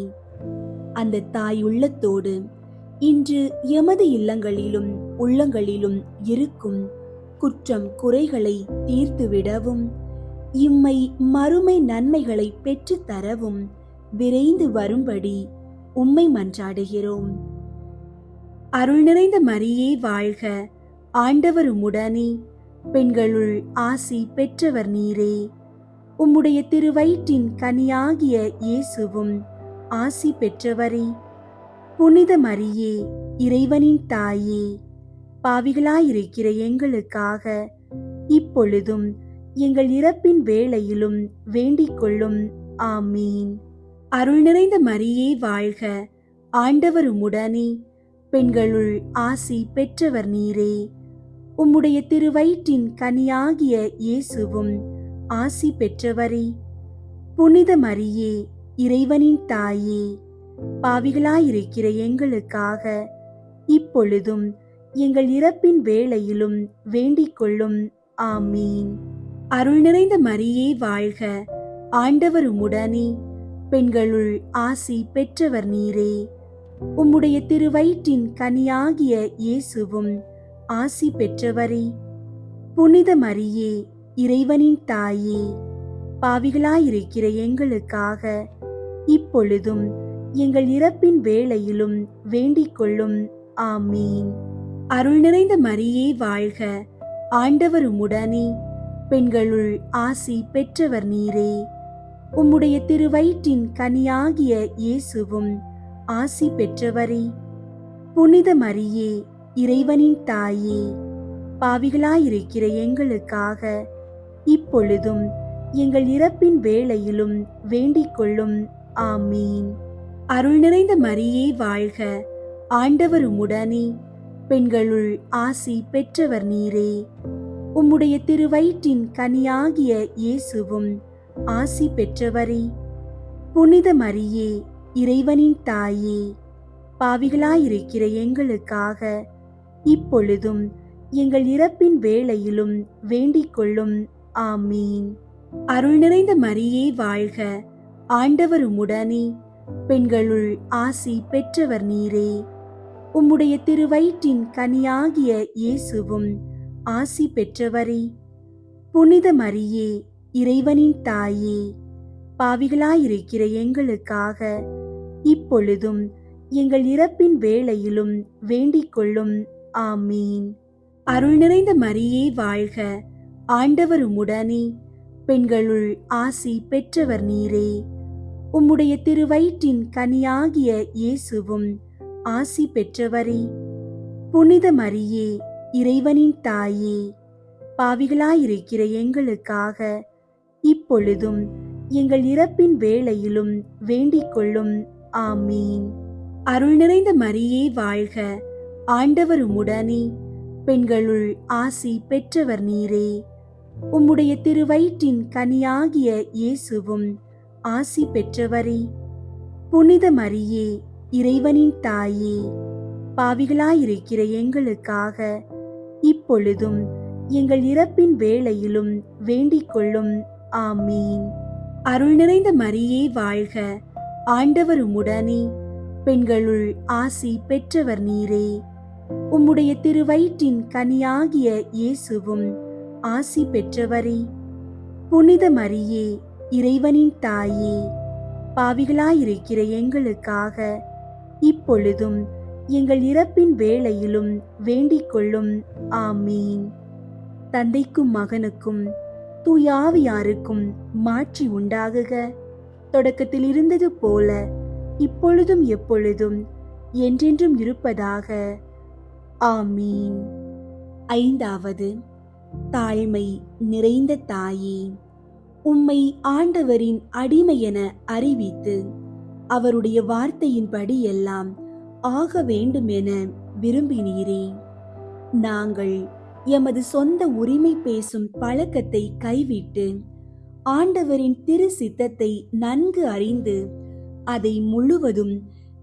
அந்த தாய் உள்ளத்தோடு இன்று எமது இல்லங்களிலும் உள்ளங்களிலும் இருக்கும் குற்றம் குறைகளை தீர்த்துவிடவும் இம்மை மறுமை நன்மைகளை பெற்று தரவும் விரைந்து வரும்படி உம்மை மன்றாடுகிறோம். அருள் நிறைந்த மரியே வாழ்க, ஆண்டவர் உம்முடனே, பெண்களுள் ஆசி பெற்றவர் நீரே. உம்முடைய திருவயிற்றின் கனியாகிய இயேசுவும் ஆசி பெற்றவரே. புனித மரியே, இறைவனின் தாயே, பாவிகளாயிருக்கிற எங்களுக்காக இப்பொழுதும் எங்கள் இறப்பின் வேளையிலும் வேண்டிக் கொள்ளும். ஆமீன். அருள் நிறைந்த மரியே வாழ்க, ஆண்டவர் உம்முடனே, பெண்களுள் ஆசி பெற்றவர் நீரே. உம்முடைய திருவயிற்றின் கனியாகிய இயேசுவும் ஆசி பெற்றவரே. புனித மரியே, இறைவனின் தாயே, பாவிகளாயிருக்கிற எங்களுக்காக இப்பொழுதும் எங்கள் இறப்பின் வேளையிலும் வேண்டிக் கொள்ளும். ஆமீன். அருள் நிறைந்த மரியே வாழ்க, ஆண்டவர் உம்முடனே, பெண்களுள் ஆசி பெற்றவர் நீரே. உம்முடைய திருவயிற்றின் கனியாகிய இயேசுவும் ஆசி பெற்றவரே. புனித மரியே, இறைவனின் தாயே, பாவிகளாயிருக்கிற எங்களுக்காக இப்பொழுதும் எங்கள் இறப்பின் வேளையிலும் வேண்டிக் கொள்ளும். ஆமீன். அருள் நிறைந்த மரியே வாழ்க, ஆண்டவர் உம்முடனே, பெண்களுள் ஆசி பெற்றவர் நீரே. உம்முடைய திருவயிற்றின் கனியாகிய இயேசுவும் ஆசி பெற்றவரே. புனித மரியே, இறைவனின் தாயே, பாவிகளாயிருக்கிற எங்களுக்காக இப்பொழுதும் எங்கள் இறப்பின் வேளையிலும் வேண்டிக் கொள்ளும். ஆமீன். அருள் நிறைந்த மரியே வாழ்க, ஆண்டவர் உம்முடனே, பெண்களுள் ஆசி பெற்றவர் நீரே. உம்முடைய திருவயிற்றின் கனியாகிய இயேசுவும் ஆசி பெற்றவரே. புனித மரியே, இறைவனின் தாயே, பாவிகளாயிருக்கிற எங்களுக்காக இப்பொழுதும் எங்கள் இறப்பின் வேளையிலும் வேண்டிக் கொள்ளும். ஆமீன். அருள் நிறைந்த மரியே வாழ்க, ஆண்டவர் உம்முடனே, பெண்களுள் ஆசி பெற்றவர் நீரே. உம்முடைய திருவயிற்றின் கனியாகிய இயேசுவும் ஆசி பெற்றவரே. புனித மரியே, இறைவனின் தாயே, பாவிகளாயிருக்கிற எங்களுக்காக இப்பொழுதும் எங்கள் இறப்பின் வேளையிலும் வேண்டிக் கொள்ளும். ஆமீன். அருள் நிறைந்த மரியே வாழ்க, ஆண்டவர் உம்முடனே, பெண்களுள் ஆசி பெற்றவர் நீரே. உம்முடைய திருவயிற்றின் கனியாகிய இயேசுவும் ஆசி பெற்றவரே. புனித மரியே, இறைவனின் தாயே, பாவிகளாயிருக்கிற எங்களுக்காக இப்பொழுதும் எங்கள் இறப்பின் வேளையிலும் வேண்டிக் கொள்ளும். ஆமீன். அருள் நிறைந்த மரியே வாழ்க, ஆண்டவர் உம்முடனே, பெண்களுள் ஆசி பெற்றவர் நீரே. உம்முடைய திருவயிற்றின் கனியாகிய இயேசுவும் ஆசி பெற்றவரே. புனித மரியே, இறைவனின் தாயே, பாவிகளாயிருக்கிற எங்களுக்காக இப்பொழுதும் எங்கள் இறப்பின் வேளையிலும் வேண்டிக் கொள்ளும். ஆமீன். அருள் நிறைந்த மரியே வாழ்க, ஆண்டவர் உம்முடனே, பெண்களுள் ஆசி பெற்றவர் நீரே. உம்முடைய திருவயிற்றின் கனியாகிய இயேசுவும் ஆசி பெற்றவரே. புனித மரியே, இறைவனின் தாயே, பாவிகளாயிருக்கிற எங்களுக்காக இப்பொழுதும் எங்கள் இறப்பின் வேளையிலும் வேண்டிக் கொள்ளும். ஆமீன். தந்தைக்கும் மகனுக்கும் தூயாவியாருக்கும் மாட்சி உண்டாகுக. தொடக்கத்தில் இருந்தது போல இப்பொழுதும் எப்பொழுதும் என்றென்றும் இருப்பதாக. ஆமீன். ஐந்தாவது, தாழ்மை நிறைந்த தாயே, உம்மை ஆண்டவரின் அடிமை என அறிவித்து அவருடைய வார்த்தையின்படி எல்லாம் ஆக வேண்டும் என விரும்பினீரே. நாங்கள் எமது சொந்த உரிமை பேசும் பழக்கத்தை கைவிட்டு ஆண்டவரின் திரு சித்தத்தை நன்கு அறிந்து அதை முழுவதும்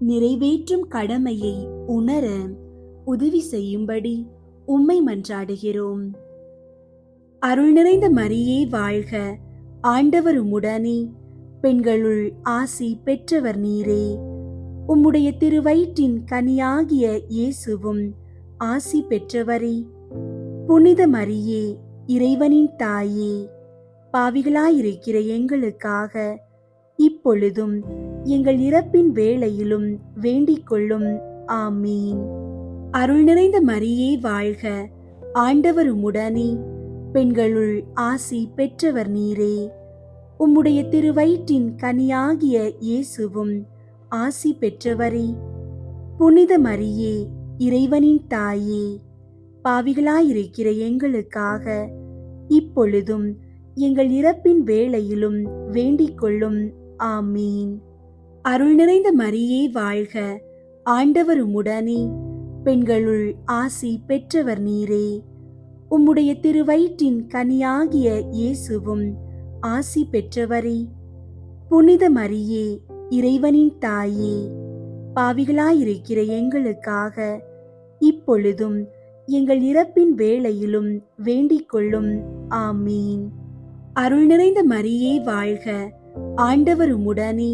நிறைவேற்றும் கடமையை உணர உதவி செய்யும்படி உம்மை மன்றாடுகிறோம். அருள் நிறைந்த மரியே வாழ்க, ஆண்டவர் உம்முடனே, பெண்களுள் ஆசி பெற்றவர் நீரே. உம்முடைய திருவயிற்றின் கனியாகிய இயேசுவும் ஆசி பெற்றவரே. புனித மரியே, இறைவனின் தாயே, பாவிகளாயிருக்கிற எங்களுக்காக இப்பொழுதும் எங்கள் இறப்பின் வேளையிலும் வேண்டிக் கொள்ளும். ஆமீன். அருள் நிறைந்த மரியே வாழ்க, ஆண்டவர் உம்முடனே, பெண்களுள் ஆசி பெற்றவர் நீரே. உம்முடைய திருவயிற்றின் கனியாகிய இயேசுவும் ஆசி பெற்றவரே. புனித மரியே, இறைவனின் தாயே, பாவிகளாயிருக்கிற எங்களுக்காக இப்பொழுதும் எங்கள் இறப்பின் வேளையிலும் வேண்டிக் கொள்ளும். ஆமீன். அருள் நிறைந்த மரியே வாழ்க, ஆண்டவர் உம்முடனே, பெண்களுள் ஆசி பெற்றவர் நீரே. உம்முடைய திருவயிற்றின் கனியாகிய இயேசுவும் ஆசி பெற்றவரே. புனித மரியே, இறைவனின் தாயே, பாவிகளாயிருக்கிற எங்களுக்காக இப்பொழுதும் எங்கள் இறப்பின் வேளையிலும் வேண்டிக் கொள்ளும். ஆமீன். அருள் நிறைந்த மரியே வாழ்க, ஆண்டவர் உம்முடனே,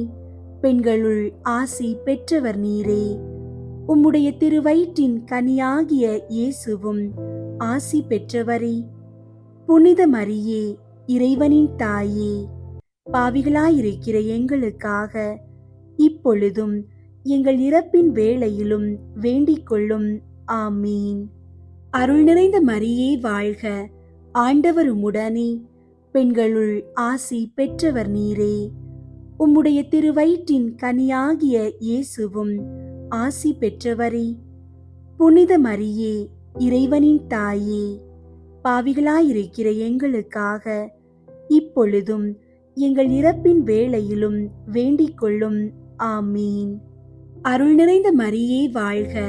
பெண்களுள் ஆசி பெற்றவர் நீரே. உம்முடைய திருவயிற்றின் கனியாகிய இயேசுவும் ஆசி பெற்றவரே. புனித மரியே, இறைவனின் தாயே, பாவிகளாயிருக்கிற எங்களுக்காக இப்பொழுதும் எங்கள் இறப்பின் வேளையிலும் வேண்டிக் கொள்ளும். ஆமீன். அருள் நிறைந்த மரியே வாழ்க, ஆண்டவர் உம்முடனே, பெண்களுள் ஆசி பெற்றவர் நீரே. உம்முடைய திருவயிற்றின் கனியாகிய இயேசுவும் ஆசி பெற்றவரே. புனித மரியே, இறைவனின் தாயே, பாவிகளாயிருக்கிற எங்களுக்காக இப்பொழுதும் எங்கள் இறப்பின் வேளையிலும் வேண்டிக் கொள்ளும். ஆமீன். அருள் நிறைந்த மரியே வாழ்க,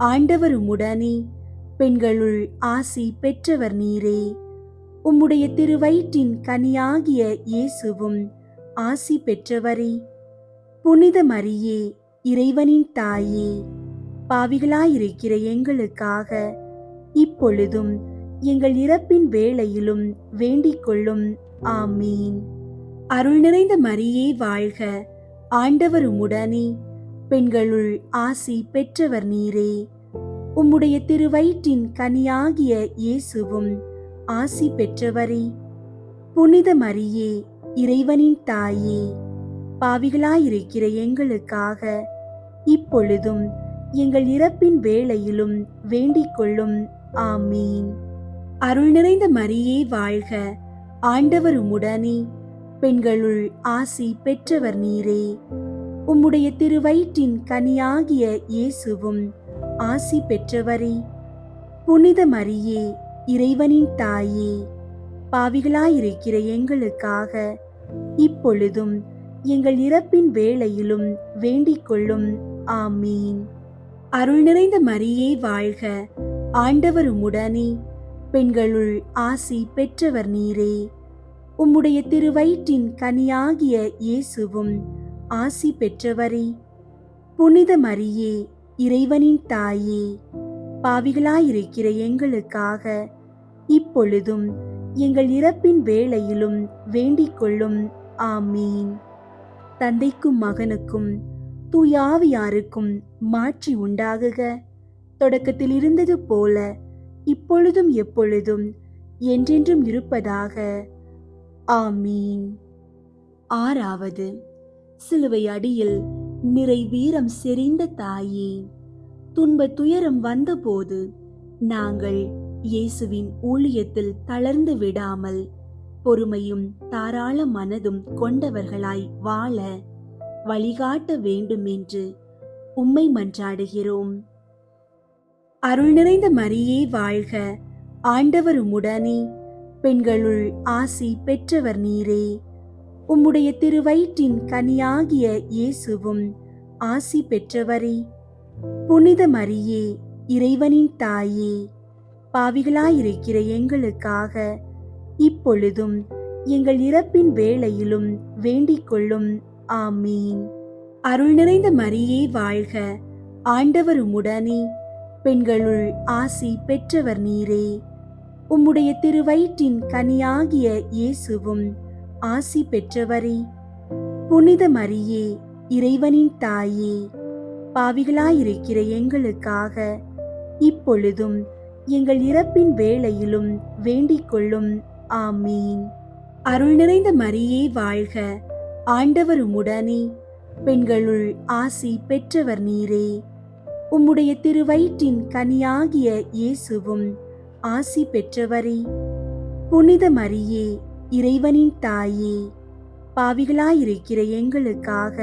ஆண்டவர் உம்முடனே, பெண்களுள் ஆசி பெற்றவர் நீரே. உம்முடைய திருவயிற்றின் கனியாகிய இயேசுவும் ஆசி பெற்றவரே. புனித மரியே, இறைவனின் தாயே, பாவிகளாயிருக்கிற எங்களுக்காக இப்பொழுதும் எங்கள் இறப்பின் வேளையிலும் வேண்டிக் கொள்ளும். ஆமீன். அருள் நிறைந்த மரியே வாழ்க, ஆண்டவர் உம்முடனே, பெண்களுள் ஆசி பெற்றவர் நீரே. உம்முடைய திருவயிற்றின் கனியாகிய இயேசுவும் ஆசி பெற்றவரே. புனித மரியே, இறைவனின் தாயே, பாவிகளாயிருக்கிற எங்களுக்காக இப்பொழுதும் எங்கள் இறப்பின் வேளையிலும் வேண்டிக் கொள்ளும். ஆமீன். அருள் நிறைந்த மரியே வாழ்க, ஆண்டவர் உம்முடனே, பெண்களுள் ஆசி பெற்றவர் நீரே. உம்முடைய திருவயிற்றின் கனியாகிய இயேசுவும் ஆசி பெற்றவரே. புனித மரியே, இறைவனின் தாயே, பாவிகளாயிருக்கிற எங்களுக்காக இப்பொழுதும் எங்கள் இறப்பின் வேளையிலும் வேண்டிக் கொள்ளும். ஆமீன். அருள் நிறைந்த மரியே வாழ்க, ஆண்டவர் உம்முடனே, பெண்களுள் ஆசி பெற்றவர் நீரே. உம்முடைய திருவயிற்றின் கனியாகிய இயேசுவும் ஆசி பெற்றவரே. புனித மரியே, இறைவனின் தாயே, பாவிகளாயிருக்கிற எங்களுக்காக இப்பொழுதும் எங்கள் இறப்பின் வேளையிலும் வேண்டிக் கொள்ளும். ஆமீன். அருள் நிறைந்த மரியே வாழ்க, ஆண்டவர் உம்முடனே, பெண்களுள் ஆசி பெற்றவர் நீரே. உம்முடைய திருவயிற்றின் கனியாகிய இயேசுவும் ஆசி பெற்றவரே. புனித மரியே, இறைவனின் தாயே, பாவிகளாயிருக்கிற எங்களுக்காக இப்பொழுதும் எங்கள் இறப்பின் வேளையிலும் வேண்டிக் கொள்ளும். ஆமீன். தந்தைக்கும் மகனுக்கும் தூயாவியாருக்கும் மாட்சி உண்டாகுக. தொடக்கத்தில் இருந்தது போல இப்பொழுதும் எப்பொழுதும் என்றென்றும் இருப்பதாக. ஆமீன். ஆறாவது சிலுவை அடியில் நிறை வீரம் செறிந்த தாயே, துன்ப துயரம் வந்தபோது நாங்கள் இயேசுவின் ஊழியத்தில் தளர்ந்து விடாமல் பொறுமையும் தாராள மனதும் கொண்டவர்களாய் வாழ வழிகாட்ட வேண்டும் என்று உம்மை மன்றாடுகிறோம். அருள் நிறைந்த மரியே வாழ்க, ஆண்டவர் உம்முடனே, பெண்களுள் ஆசி பெற்றவர் நீரே. உம்முடைய திருவயிற்றின் கனியாகிய இயேசுவும் ஆசி பெற்றவரே. புனித மரியே, இறைவனின் தாயே, பாவிகளாயிருக்கிற எங்களுக்காக இப்பொழுதும் எங்கள் இறப்பின் வேளையிலும் வேண்டிக் கொள்ளும். ஆமீன். அருள் நிறைந்த மரியே வாழ்க, ஆண்டவர் உம்முடனே, பெண்களுள் ஆசி பெற்றவர் நீரே. உம்முடைய திருவயிற்றின் கனியாகிய இயேசுவும் ஆசி பெற்றவரே. புனித மரியே, இறைவனின் தாயே, பாவிகளாயிருக்கிற எங்களுக்காக இப்பொழுதும் எங்கள் இறப்பின் வேளையிலும் வேண்டிக் கொள்ளும். ஆமீன். அருள் நிறைந்த மரியே வாழ்க, ஆண்டவர் உம்முடனே, பெண்களுள் ஆசி பெற்றவர் நீரே. உம்முடைய திருவயிற்றின் கனியாகிய இயேசுவும் ஆசி பெற்றவரே. புனித மரியே, இறைவனின் தாயே, பாவிகளாயிருக்கிற எங்களுக்காக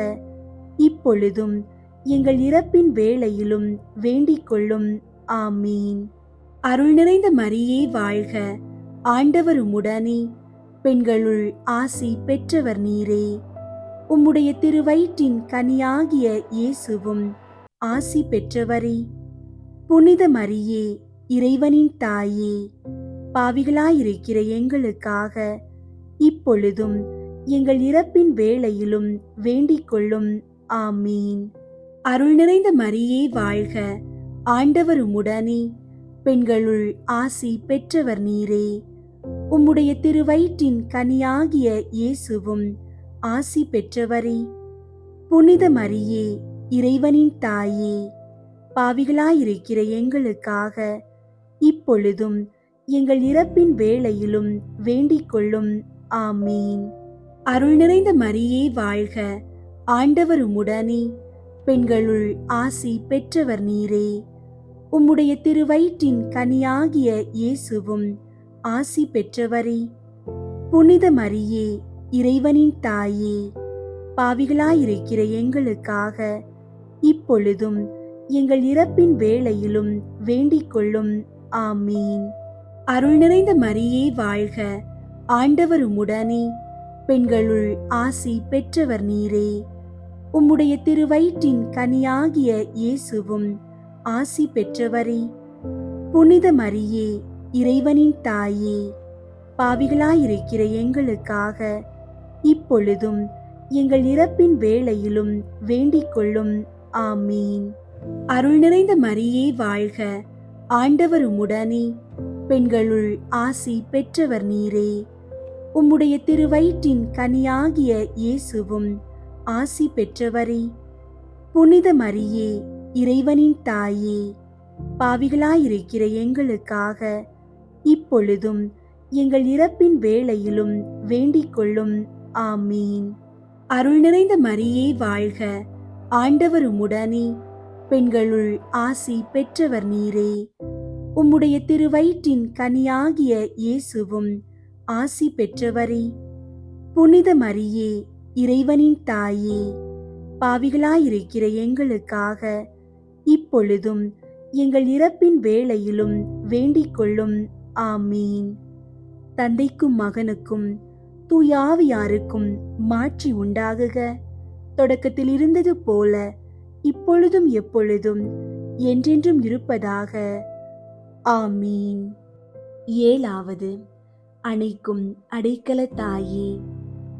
இப்பொழுதும் எங்கள் இறப்பின் வேளையிலும் வேண்டிக் கொள்ளும். ஆமீன். அருள் நிறைந்த மரியே வாழ்க, ஆண்டவர் உம்முடனே, பெண்களுள் ஆசி பெற்றவர் நீரே. உம்முடைய திருவயிற்றின் கனியாகிய இயேசுவும் ஆசி பெற்றவரே. புனித மரியே, இறைவனின் தாயே, பாவிகளாயிருக்கிற எங்களுக்காக இப்பொழுதும் எங்கள் இறப்பின் வேளையிலும் வேண்டிக் கொள்ளும். ஆமீன். அருள் நிறைந்த மரியே வாழ்க, ஆண்டவர் உம்முடனே, பெண்களுள் ஆசி பெற்றவர் நீரே. உம்முடைய திருவயிற்றின் கனியாகிய இயேசுவும் ஆசி பெற்றவரே. புனித மரியே, இறைவனின் தாயே, பாவிகளாயிருக்கிற எங்களுக்காக இப்பொழுதும் எங்கள் இறப்பின் வேளையிலும் வேண்டிக் கொள்ளும். ஆமீன். அருள் நிறைந்த மரியே வாழ்க, ஆண்டவர் உம்முடனே, பெண்களுள் ஆசி பெற்றவர் நீரே. உம்முடைய திருவயிற்றின் கனியாகிய இயேசுவும் ஆசி பெற்றவரே. புனித மரியே, இறைவனின் தாயே, பாவிகளாயிருக்கிற எங்களுக்காக இப்பொழுதும் எங்கள் இறப்பின் வேளையிலும் வேண்டிக் கொள்ளும். ஆமீன். அருள் நிறைந்த மரியே வாழ்க, ஆண்டவர் உம்முடனே, பெண்களுள் ஆசி பெற்றவர் நீரே. உம்முடைய திருவயிற்றின் கனியாகிய இயேசுவும் ஆசி பெற்றவரே. புனித மரியே, இறைவனின் தாயே, பாவிகளாயிருக்கிற எங்களுக்காக இப்பொழுதும் எங்கள் இறப்பின் வேளையிலும் வேண்டிக் கொள்ளும். ஆமீன். அருள் நிறைந்த மரியே வாழ்க, ஆண்டவர் உம்முடனே, பெண்களுள் ஆசி பெற்றவர் நீரே. உம்முடைய திருவயிற்றின் கனியாகிய இயேசுவும் ஆசி பெற்றவரே. புனித மரியே, இறைவனின் தாயே, பாவிகளாயிருக்கிற எங்களுக்காக இப்பொழுதும் எங்கள் இறப்பின் வேளையிலும் வேண்டிக் கொள்ளும். ஆமீன். அருள் நிறைந்த மரியே வாழ்க, ஆண்டவர் உம்முடனே, பெண்களுள் ஆசி பெற்றவர் நீரே. உம்முடைய திருவயிற்றின் கனியாகிய இயேசுவும் ஆசி பெற்றவரே. புனித மரியே, இறைவனின் தாயே, பாவிகளாயிருக்கிற எங்களுக்காக இப்பொழுதும் எங்கள் இறப்பின் வேளையிலும் வேண்டிக் கொள்ளும். ஆமீன். தந்தைக்கும் மகனுக்கும் தூயாவியாருக்கும் மாட்சி உண்டாகுக. தொடக்கத்தில் இருந்தது போல இப்பொழுதும் எப்பொழுதும் என்றென்றும் இருப்பதாக. ஆமீன். 7வது அணைக்கும் அடைக்கல தாயே.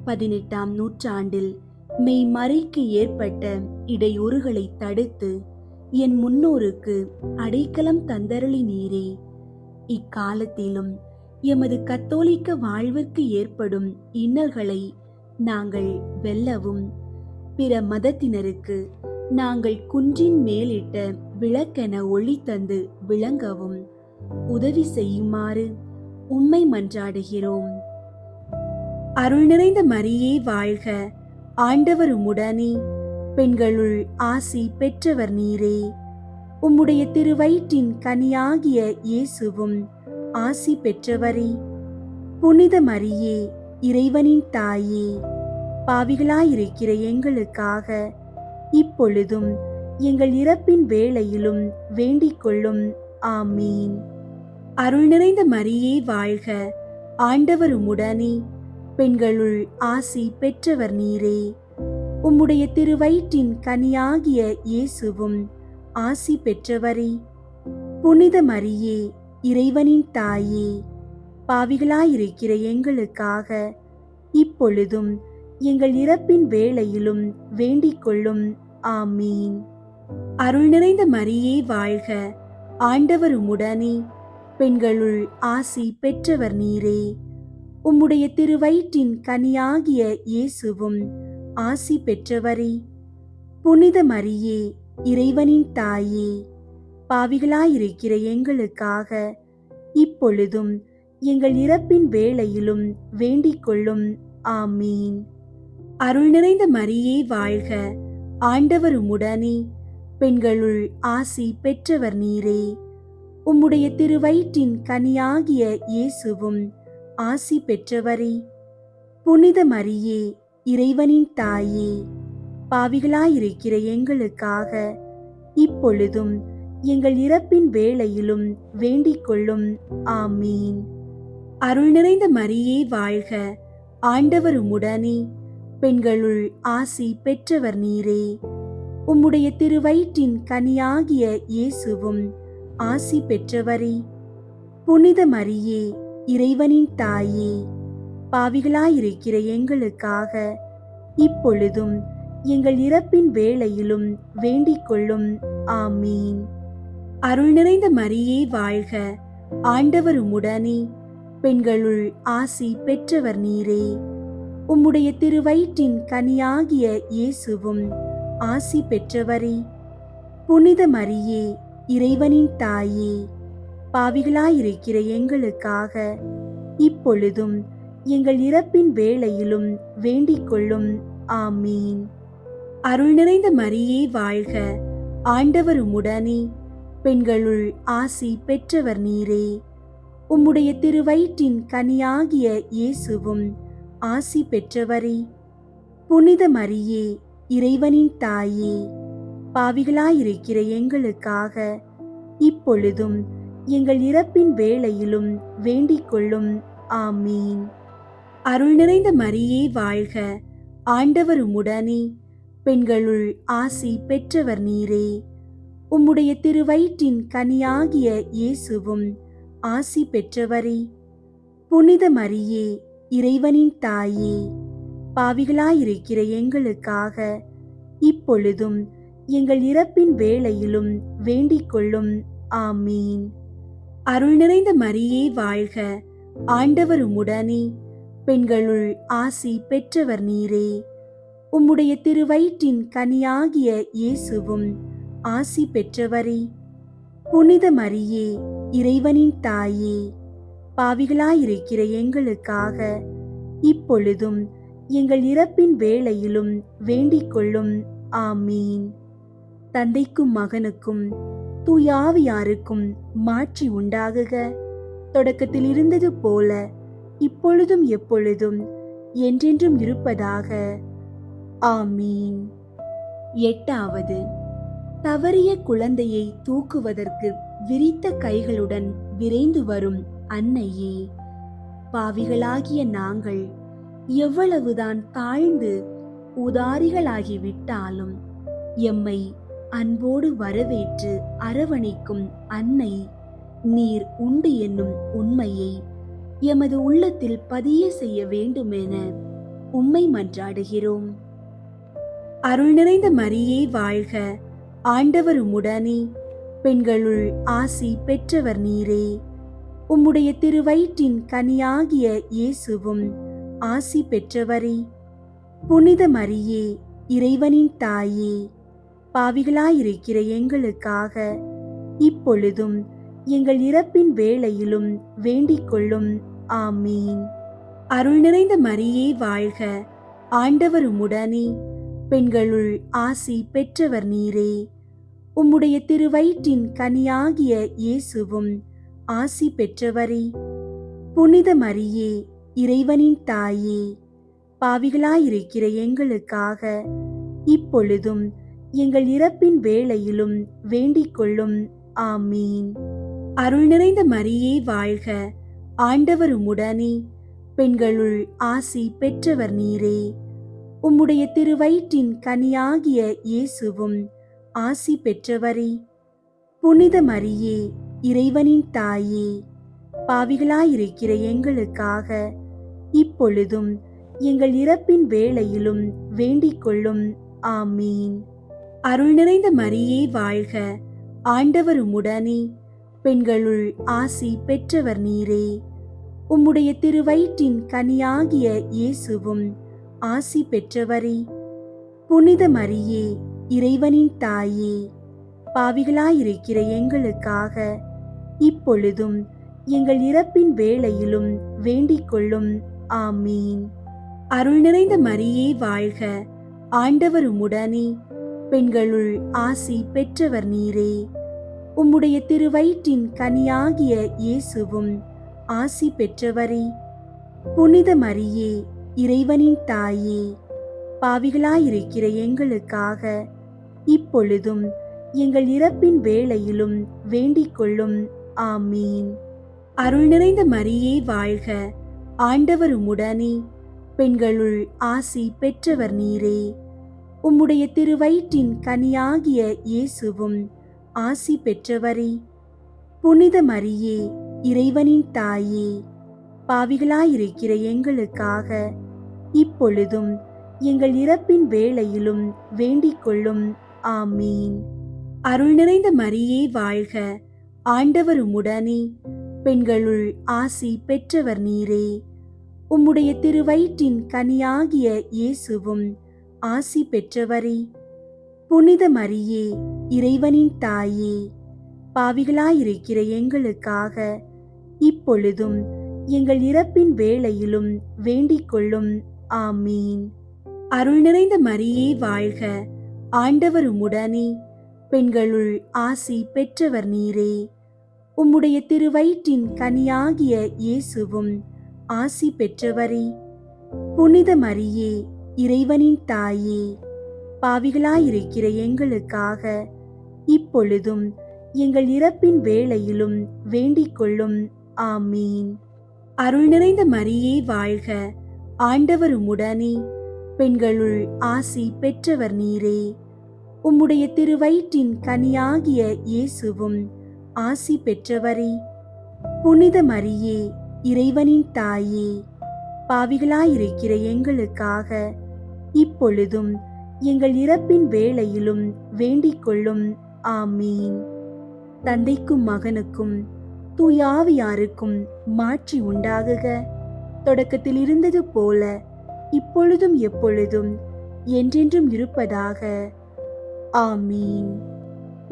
18ஆம் நூற்றாண்டில் மெய்மறைக்கு ஏற்பட்ட இடையூறுகளை தடுத்து என் முன்னோருக்கு அடைக்கலம் தந்தருளி நீரே. இக்காலத்திலும் எமது கத்தோலிக்க வாழ்விற்கு ஏற்படும் இன்னல்களை நாங்கள் வெல்லவும், பிற மதத்தினருக்கு நாங்கள் குன்றின் மேலிட்ட விளக்கென ஒளி தந்து விளங்கவும் உதவி செய்யுமாறு உம்மை மன்றாடுகிறோம். அருள் நிறைந்த மரியே வாழ்க, ஆண்டவர் உம்முடனே, பெண்களுள் ஆசி பெற்றவர் நீரே. உம்முடைய திருவயிற்றின் கனியாகிய இயேசுவும் ஆசி பெற்றவரே. புனித மரியே, இறைவனின் தாயே, பாவிகளாயிருக்கிற எங்களுக்காக இப்பொழுதும் எங்கள் இறப்பின் வேளையிலும் வேண்டிக் கொள்ளும். ஆமீன். அருள் நிறைந்த மரியே வாழ்க, ஆண்டவர் உம்முடனே, பெண்களுள் ஆசி பெற்றவர் நீரே. உம்முடைய திருவயிற்றின் கனியாகிய இயேசுவும் ஆசி பெற்றவரே. புனித மரியே, இறைவனின் தாயே, பாவிகளாயிருக்கிற எங்களுக்காக இப்பொழுதும் எங்கள் இறப்பின் வேளையிலும் வேண்டிக் கொள்ளும். ஆமீன். அருள் நிறைந்த மரியே வாழ்க, ஆண்டவர் உம்முடனே, பெண்களுள் ஆசி பெற்றவர் நீரே. உம்முடைய திருவயிற்றின் கனியாகிய இயேசுவும் ஆசி பெற்றவரே. புனித மரியே, இறைவனின் தாயே, பாவிகளாயிருக்கிற எங்களுக்காக இப்பொழுதும் எங்கள் இறப்பின் வேளையிலும் வேண்டிக் கொள்ளும். ஆமீன். அருள் நிறைந்த மரியே வாழ்க, ஆண்டவர் உம்முடனே, பெண்களுள் ஆசி பெற்றவர் நீரே. உம்முடைய திருவயிற்றின் கனியாகிய இயேசுவும் ஆசி பெற்றவரே. புனித மரியே, இறைவனின் தாயே, பாவிகளாயிருக்கிற எங்களுக்காக இப்பொழுதும் எங்கள் இறப்பின் வேளையிலும் வேண்டிக் கொள்ளும். ஆமீன். அருள் நிறைந்த மரியே வாழ்க, ஆண்டவர் உம்முடனே, பெண்களுள் ஆசி பெற்றவர் நீரே. உம்முடைய திருவயிற்றின் கனியாகிய இயேசுவும் ஆசி பெற்றவரே. புனித மரியே, இறைவனின் தாயே, பாவிகளாயிருக்கிற எங்களுக்காக இப்பொழுதும் எங்கள் இறப்பின் வேளையிலும் வேண்டிக் கொள்ளும். ஆமீன். அருள் நிறைந்த மரியே வாழ்க, ஆண்டவர் உம்முடனே, பெண்களுள் ஆசி பெற்றவர் நீரே. உம்முடைய திருவயிற்றின் கனியாகிய இயேசுவும் ஆசி பெற்றவரே. புனித மரியே, இறைவனின் தாயே, பாவிகளாயிருக்கிற எங்களுக்காக இப்பொழுதும் எங்கள் இறப்பின் வேளையிலும் வேண்டிக் கொள்ளும். ஆமீன். அருள் நிறைந்த மரியே வாழ்க, ஆண்டவர் உம்முடனே, பெண்களுள் ஆசி பெற்றவர் நீரே. உம்முடைய திருவயிற்றின் கனியாகிய இயேசுவும் ஆசி பெற்றவரே. புனித மரியே, இறைவனின் தாயே, பாவிகளாயிருக்கிற எங்களுக்காக இப்பொழுதும் எங்கள் இறப்பின் வேளையிலும் வேண்டிக் கொள்ளும். ஆமீன். அருள் நிறைந்த மரியே வாழ்க, ஆண்டவர் உம்முடனே, பெண்களுள் ஆசி பெற்றவர் நீரே. உம்முடைய திருவயிற்றின் கனியாகிய இயேசுவும் ஆசி பெற்றவரே. புனித மரியே, இறைவனின் தாயே, பாவிகளாயிருக்கிற எங்களுக்காக இப்பொழுதும் எங்கள் இறப்பின் வேளையிலும் வேண்டிக் கொள்ளும். ஆமீன். அருள் நிறைந்த மரியே வாழ்க, ஆண்டவர் உம்முடனே, பெண்களுள் ஆசி பெற்றவர் நீரே. உம்முடைய திருவயிற்றின் கனியாகிய இயேசுவும் ஆசி பெற்றவரே. புனித மரியே, இறைவனின் தாயே, பாவிகளாயிருக்கிற எங்களுக்காக இப்பொழுதும் எங்கள் இறப்பின் வேளையிலும் வேண்டிக் கொள்ளும். ஆமீன். தந்தைக்கும் மகனுக்கும் தூயாவியாருக்கும் மாட்சி உண்டாகுக. தொடக்கத்தில் இருந்தது போல இப்பொழுதும் எப்பொழுதும் என்றென்றும் இருப்பதாக. ஆமீன். 8வது, தவறிய குழந்தையை தூக்குவதற்கு விரித்த கைகளுடன் விரைந்து வரும் அன்னையே, பாவிகளாகிய நாங்கள் எவ்வளவுதான் தாழ்ந்து உதாரிகளாகிவிட்டாலும் எம்மை அன்போடு வரவேற்று அரவணைக்கும் அன்னை, நீர் உண்டு என்னும் உண்மையை எமது உள்ளத்தில் பதிய செய்ய வேண்டுமென உம்மை மன்றாடுகிறோம். அருள் நிறைந்த மரியே வாழ்க, ஆண்டவர் உம்முடனே, பெண்களுள் ஆசி பெற்றவர் நீரே. உம்முடைய திருவயிற்றின் கனியாகிய இயேசுவும் ஆசி பெற்றவரே. புனித மரியே, இறைவனின் தாயே, பாவிகளாயிருக்கிற எங்களுக்காக இப்பொழுதும் எங்கள் இறப்பின் வேளையிலும் வேண்டிக் கொள்ளும். ஆமீன். அருள் நிறைந்த மரியே வாழ்க, ஆண்டவர் உம்முடனே, பெண்களுள் ஆசி பெற்றவர் நீரே. உம்முடைய திருவயிற்றின் கனியாகிய இயேசுவும் ஆசி பெற்றவரே. புனித மரியே, இறைவனின் தாயே, பாவிகளாயிருக்கிற எங்களுக்காக இப்பொழுதும் எங்கள் இறப்பின் வேளையிலும் வேண்டிக் கொள்ளும். ஆமீன். அருள் நிறைந்த மரியே வாழ்க, ஆண்டவர் உம்முடனே, பெண்களுள் ஆசி பெற்றவர் நீரே. உம்முடைய திருவயிற்றின் கனியாகிய இயேசுவும் ஆசி பெற்றவரே. புனித மரியே, இறைவனின் தாயே, பாவிகளாயிருக்கிற எங்களுக்காக இப்பொழுதும் எங்கள் இறப்பின் வேளையிலும் வேண்டிக் கொள்ளும். ஆமீன். அருள் நிறைந்த மரியே வாழ்க, ஆண்டவர் உம்முடனே, பெண்களுள் ஆசி பெற்றவர் நீரே. உம்முடைய திருவயிற்றின் கனியாகிய இயேசுவும் ஆசி பெற்றவரே. புனித மரியே, இறைவனின் தாயே, பாவிகளாயிருக்கிற எங்களுக்காக இப்பொழுதும் எங்கள் இறப்பின் வேளையிலும் வேண்டிக் கொள்ளும். ஆமீன். அருள் நிறைந்த மரியே வாழ்க, ஆண்டவர் உம்முடனே, பெண்களுள் ஆசி பெற்றவர் நீரே. உம்முடைய திருவயிற்றின் கனியாகிய இயேசுவும் ஆசி பெற்றவரே. புனித மரியே, இறைவனின் தாயே, பாவிகளாயிருக்கிற எங்களுக்காக இப்பொழுதும் எங்கள் இறப்பின் வேளையிலும் வேண்டிக் கொள்ளும். ஆமீன். அருள் நிறைந்த மரியே வாழ்க, ஆண்டவர் உம்முடனே, பெண்களுள் ஆசி பெற்றவர் நீரே. உம்முடைய திருவயிற்றின் கனியாகிய இயேசுவும் ஆசி பெற்றவரே. புனித மரியே, இறைவனின் தாயே, பாவிகளாயிருக்கிற எங்களுக்காக இப்பொழுதும் எங்கள் இறப்பின் வேளையிலும் வேண்டிக் கொள்ளும். ஆமீன். அருள் நிறைந்த மரியே வாழ்க, ஆண்டவர் உம்முடனே, பெண்களுள் ஆசி பெற்றவர் நீரே. உம்முடைய திருவயிற்றின் கனியாகிய இயேசுவும் ஆசி பெற்றவரே. புனித மரியே, இறைவனின் தாயே, பாவிகளாயிருக்கிற எங்களுக்காக இப்பொழுதும் எங்கள் இறப்பின் வேளையிலும் வேண்டிக் கொள்ளும். ஆமீன். அருள் நிறைந்த மரியே வாழ்க, ஆண்டவர் உம்முடனே, பெண்களுள் ஆசி பெற்றவர் நீரே. உம்முடைய திருவயிற்றின் கனியாகிய இயேசுவும் ஆசி பெற்றவரே. புனித மரியே, இறைவனின் தாயே, பாவிகளாயிருக்கிற எங்களுக்காக இப்பொழுதும் எங்கள் இறப்பின் வேளையிலும் வேண்டிக் கொள்ளும். ஆமீன். அருள் நிறைந்த மரியே வாழ்க, ஆண்டவர் உம்முடனே, பெண்களுள் ஆசி பெற்றவர் நீரே. உம்முடைய திருவயிற்றின் கனியாகிய இயேசுவும் ஆசி பெற்றவரே. புனித மரியே, இறைவனின் தாயே, பாவிகளாயிருக்கிற எங்களுக்காக இப்பொழுதும் எங்கள் இறப்பின் வேளையிலும் வேண்டிக் கொள்ளும். ஆமீன். தந்தைக்கும் மகனுக்கும் தூயாவியாருக்கும் மாட்சி உண்டாகுக. தொடக்கத்தில் இருந்தது போல இப்பொழுதும் எப்பொழுதும் என்றென்றும் இருப்பதாக. ஆமீன்.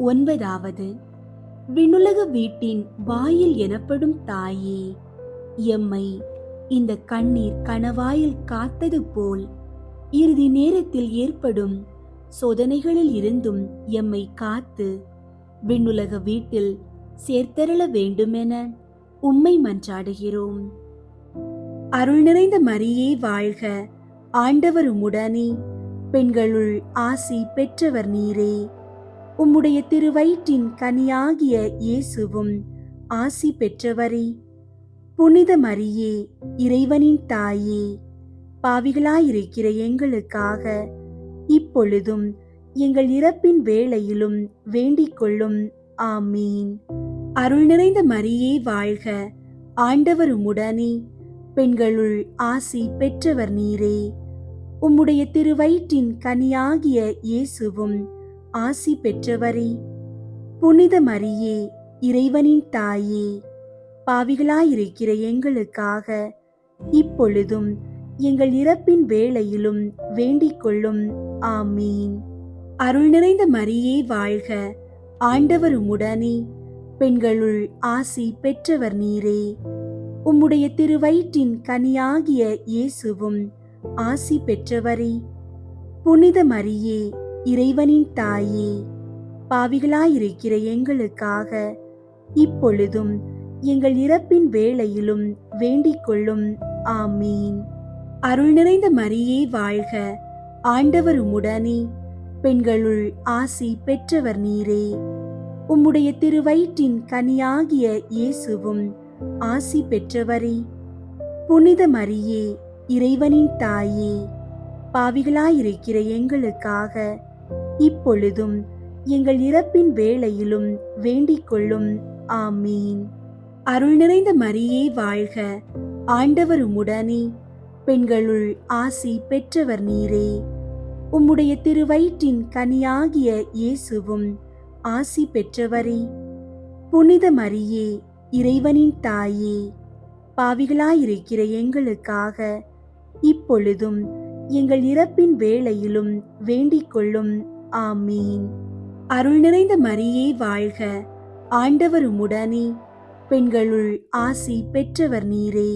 9. விண்ணுலக வீட்டின் வாயில் எனப்படும் தாயே, எம்மை இந்த கண்ணீர் கணவாயில் காத்தது போல் இறுதி நேரத்தில் ஏற்படும் சோதனைகளில் இருந்தும் எம்மை காத்து விண்ணுலக வீட்டில் சேர்த்தருள வேண்டுமென உம்மை மன்றாடுகிறோம். அருள் நிறைந்த மரியே வாழ்க, ஆண்டவர் உம்முடனே, பெண்களுள் ஆசி பெற்றவர் நீரே. உம்முடைய திருவயிற்றின் கனியாகிய இயேசுவும் ஆசி பெற்றவரே. புனித மரியே, இறைவனின் தாயே, பாவிகளாயிருக்கிற எங்களுக்காக இப்பொழுதும் எங்கள் இறப்பின் வேளையிலும் வேண்டிக் கொள்ளும். ஆமீன். அருள் நிறைந்த மரியே வாழ்க, ஆண்டவர் உம்முடனே, பெண்களுள் ஆசி பெற்றவர் நீரே. உம்முடைய திருவயிற்றின் கனியாகிய இயேசுவும் ஆசி பெற்றவரே. புனித மரியே, இறைவனின் தாயே, பாவிகளாயிருக்கிற எங்களுக்காக இப்பொழுதும் எங்கள் இறப்பின் வேளையிலும் வேண்டிக் கொள்ளும். ஆமீன். அருள் நிறைந்த மரியே வாழ்க, ஆண்டவர் உம்முடனே, பெண்களுள் ஆசி பெற்றவர் நீரே. உம்முடைய திருவயிற்றின் கனியாகிய இயேசுவும் ஆசி பெற்றவரே. புனித மரியே, இறைவனின் தாயே, பாவிகளாயிருக்கிற எங்களுக்காக இப்பொழுதும் எங்கள் இறப்பின் வேளையிலும் வேண்டிக் கொள்ளும். ஆமீன். அருள் நிறைந்த மரியே வாழ்க, ஆண்டவர் உம்முடனே, பெண்களுள் ஆசி பெற்றவர் நீரே. உம்முடைய திருவயிற்றின் கனியாகிய இயேசுவும் ஆசி பெற்றவரே. புனித மரியே, இறைவனின் தாயே, பாவிகளாயிருக்கிற எங்களுக்காக இப்பொழுதும் எங்கள் இறப்பின் வேளையிலும் வேண்டிக் கொள்ளும். ஆமீன். அருள் நிறைந்த மரியே வாழ்க, ஆண்டவர் உம்முடனே, பெண்களுள் ஆசி பெற்றவர் நீரே. உம்முடைய திருவயிற்றின் கனியாகிய இயேசுவும் ஆசி பெற்றவரே. புனித மரியே, இறைவனின் தாயே, பாவிகளாயிருக்கிற எங்களுக்காக இப்பொழுதும் எங்கள் இறப்பின் வேளையிலும் வேண்டிக் கொள்ளும். ஆமீன். அருள் நிறைந்த மரியே வாழ்க, ஆண்டவர் உம்முடனே, பெண்களுள் ஆசி பெற்றவர் நீரே.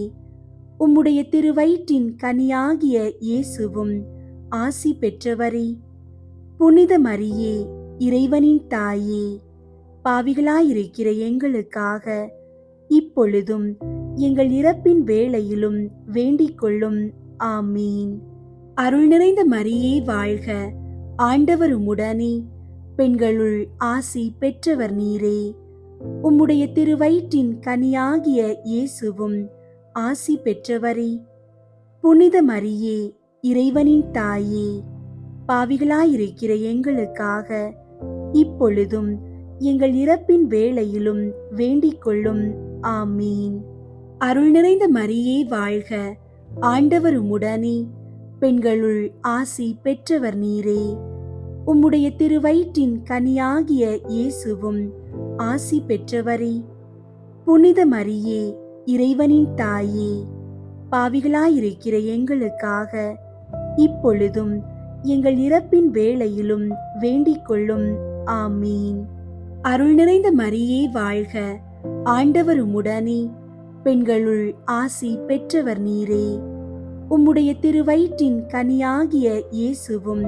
உம்முடைய திருவயிற்றின் கனியாகிய இயேசுவும் ஆசி பெற்றவரே. புனித மரியே, இறைவனின் தாயே, பாவிகளாயிருக்கிற எங்களுக்காக இப்பொழுதும் எங்கள் இறப்பின் வேளையிலும் வேண்டிக் கொள்ளும். ஆமீன். அருள் நிறைந்த மரியே வாழ்க, ஆண்டவர் உம்முடனே, பெண்களுள் ஆசி பெற்றவர் நீரே. உம்முடைய திருவயிற்றின் கனியாகிய இயேசுவும் ஆசி பெற்றவரே. புனித மரியே, இறைவனின் தாயே, பாவிகளாயிருக்கிற எங்களுக்காக இப்பொழுதும் எங்கள் இறப்பின் வேளையிலும் வேண்டிக் கொள்ளும். ஆமீன். அருள் நிறைந்த மரியே வாழ்க, ஆண்டவர் உம்முடனே, பெண்களுள் ஆசி பெற்றவர் நீரே. உம்முடைய திருவயிற்றின் கனியாகிய இயேசுவும் ஆசி பெற்றவரே. புனித மரியே, இறைவனின் தாயே, பாவிகளாயிருக்கிற எங்களுக்காக இப்பொழுதும் எங்கள் இறப்பின் வேளையிலும் வேண்டிக் கொள்ளும். ஆமீன். அருள் நிறைந்த மரியே வாழ்க, ஆண்டவர் உம்முடனே, பெண்களுள் ஆசி பெற்றவர் நீரே. உம்முடைய திருவயிற்றின் கனியாகிய இயேசுவும்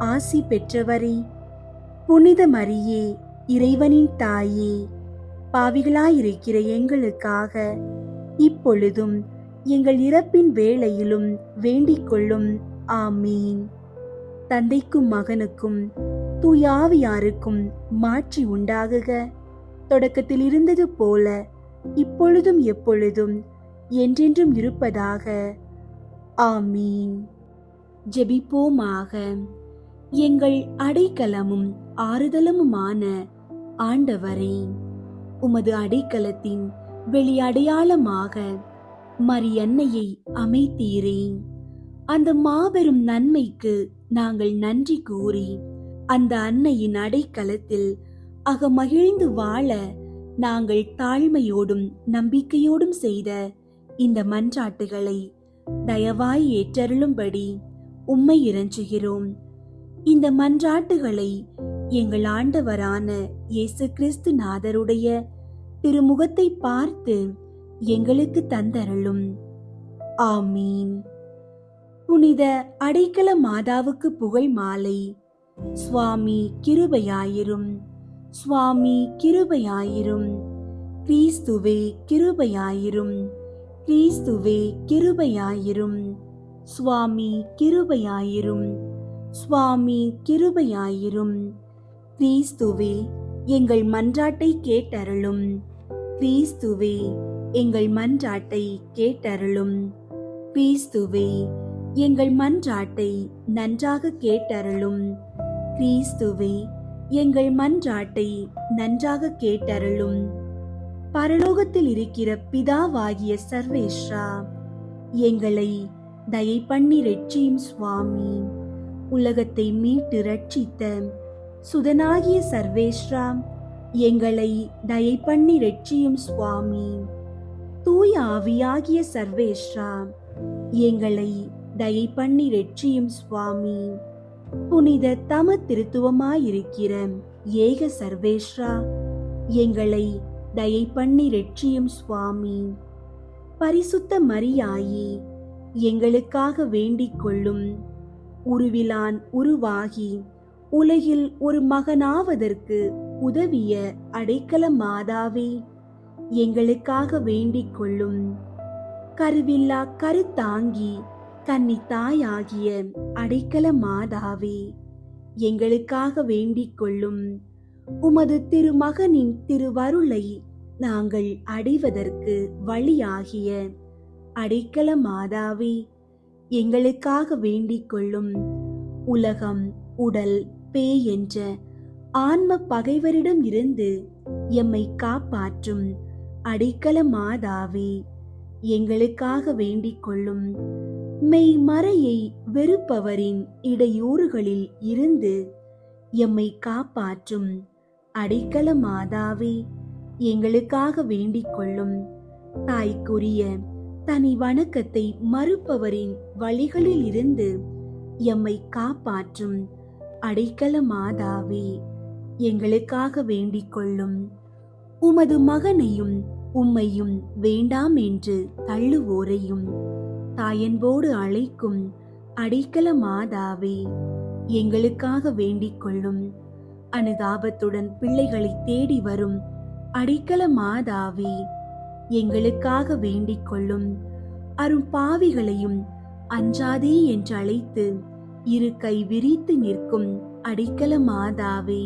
ஆசி பெற்றவரே. புனித மரியே, இறைவனின் தாயே, பாவிகளாயிருக்கிற எங்களுக்காக இப்பொழுதும் எங்கள் இறப்பின் வேளையிலும் வேண்டிக் கொள்ளும். ஆமீன். தந்தைக்கும் மகனுக்கும் தூயாவியாருக்கும் மாட்சி உண்டாகுக. தொடக்கத்தில் இருந்தது போல இப்பொழுதும் எப்பொழுதும் என்றென்றும் இருப்பதாக. ஆமீன். ஜெபிப்போமாக. எங்கள் அடைக்கலமும் ஆறுதலுமான ஆண்டவரே, உமது அடைக்கலத்தின் வெளி அடையாளமாக மரியன்னையை அமைத்தீரே. அந்த மாபெரும் நன்மைக்கு நாங்கள் நன்றி கூறி அந்த அன்னையின் அடைக்கலத்தில் அகமகிழ்ந்து வாழ நாங்கள் தாழ்மையோடும் நம்பிக்கையோடும் செய்த இந்த மன்றாட்டுகளை தயவாய் ஏற்றருளும்படி உம்மை இறைஞ்சுகிறோம். இந்த மன்றாட்டுகளை எங்கள் ஆண்டவரான இயேசு கிறிஸ்து நாதருடைய திருமுகத்தை பார்த்து எங்களுக்கு தந்தருளும். ஆமீன். புனித அடைக்கல மாதாவுக்கு புகழ் மாலை. சுவாமி கிருபையாயிரும், சுவாமி கிருபையாயிரும், கிறிஸ்துவே கிருபையாயிரும், கிறிஸ்துவே கிருபையாயிரும், சுவாமி கிருபையாயிரும், சுவாமி கிருபையாயிரும். கிறிஸ்துவே எங்கள் மன்றாட்டை கேட்டருளும், கிறிஸ்துவே எங்கள் மன்றாட்டை கேட்டருளும், கிறிஸ்துவே எங்கள் மன்றாட்டை நன்றாக கேட்டருளும், கிறிஸ்துவே எங்கள் மன்றாட்டை நன்றாக கேட்டருளும். பரலோகத்தில் இருக்கிற பிதாவாகிய சர்வேஸ்வரா, எங்களை தயை பண்ணி ரட்சியும் சுவாமி. உலகத்தை மீட்டு ரட்சித்த சுதனாகிய சர்வேஸ்வரா, எங்களை தயை பண்ணி ரட்சியும் சுவாமி. தூய ஆவியாகிய சர்வேஸ்வரா, எங்களை தயை பண்ணி ரட்சியும் சுவாமி. புனித தம திருத்துவமாயிருக்கிற ஏக சர்வேஸ்வரா, எங்களை தயை பண்ணி ரட்சியும் சுவாமி. பரிசுத்த மரியாயே, எங்களுக்காக வேண்டிக் கொள்ளும். உருவிலான் உருவாகி உலகில் ஒரு மகனாவதற்கு உதவிய அடைக்கல மாதாவே, எங்களுக்காக வேண்டிக் கொள்ளும். கருவில்லா கருத்தாங்கி கன்னி தாயாகிய அடைக்கல மாதாவே, எங்களுக்காக வேண்டிக் கொள்ளும். உமது திருமகனின் திருவருளை நாங்கள் அடைவதற்கு வழியாகிய அடைக்கல மாதாவே, எங்களுக்காக வேண்டிக் கொள்ளும். உலகம், உடல், பேய் என்ற ஆன்ம பகைவரிடம் இருந்து எம்மை காப்பாற்றும் அடைக்கல மாதாவே, எங்களுக்காக வேண்டிக் கொள்ளும். மெய்மறையை வெறுப்பவரின் இடையூறுகளில் இருந்து எம்மை காப்பாற்றும் அடைக்கல மாதாவே, எங்களுக்காக வேண்டிக் கொள்ளும். தாய்க்குரிய தனி வணக்கத்தை மறுப்பவரின் வழிகளில் இருந்து எம்மை காப்பாற்றும் அடைக்கல மாதாவே, எங்களுக்காக வேண்டிக் கொள்ளும். உமது மகனையும் உம்மையும் வேண்டாம் என்று தள்ளுவோரையும் தாயன்போடு அழைக்கும் அடைக்கல மாதாவே, எங்களுக்காக வேண்டிக் கொள்ளும். அனுதாபத்துடன் பிள்ளைகளை தேடி வரும் அடைக்கல மாதாவே, எங்களுக்காக வேண்டிக் கொள்ளும். அரும் பாவிகளையும் அஞ்சாதே என்று அழைத்து இரு கை விரித்து நிற்கும் அடைக்கல மாதாவே,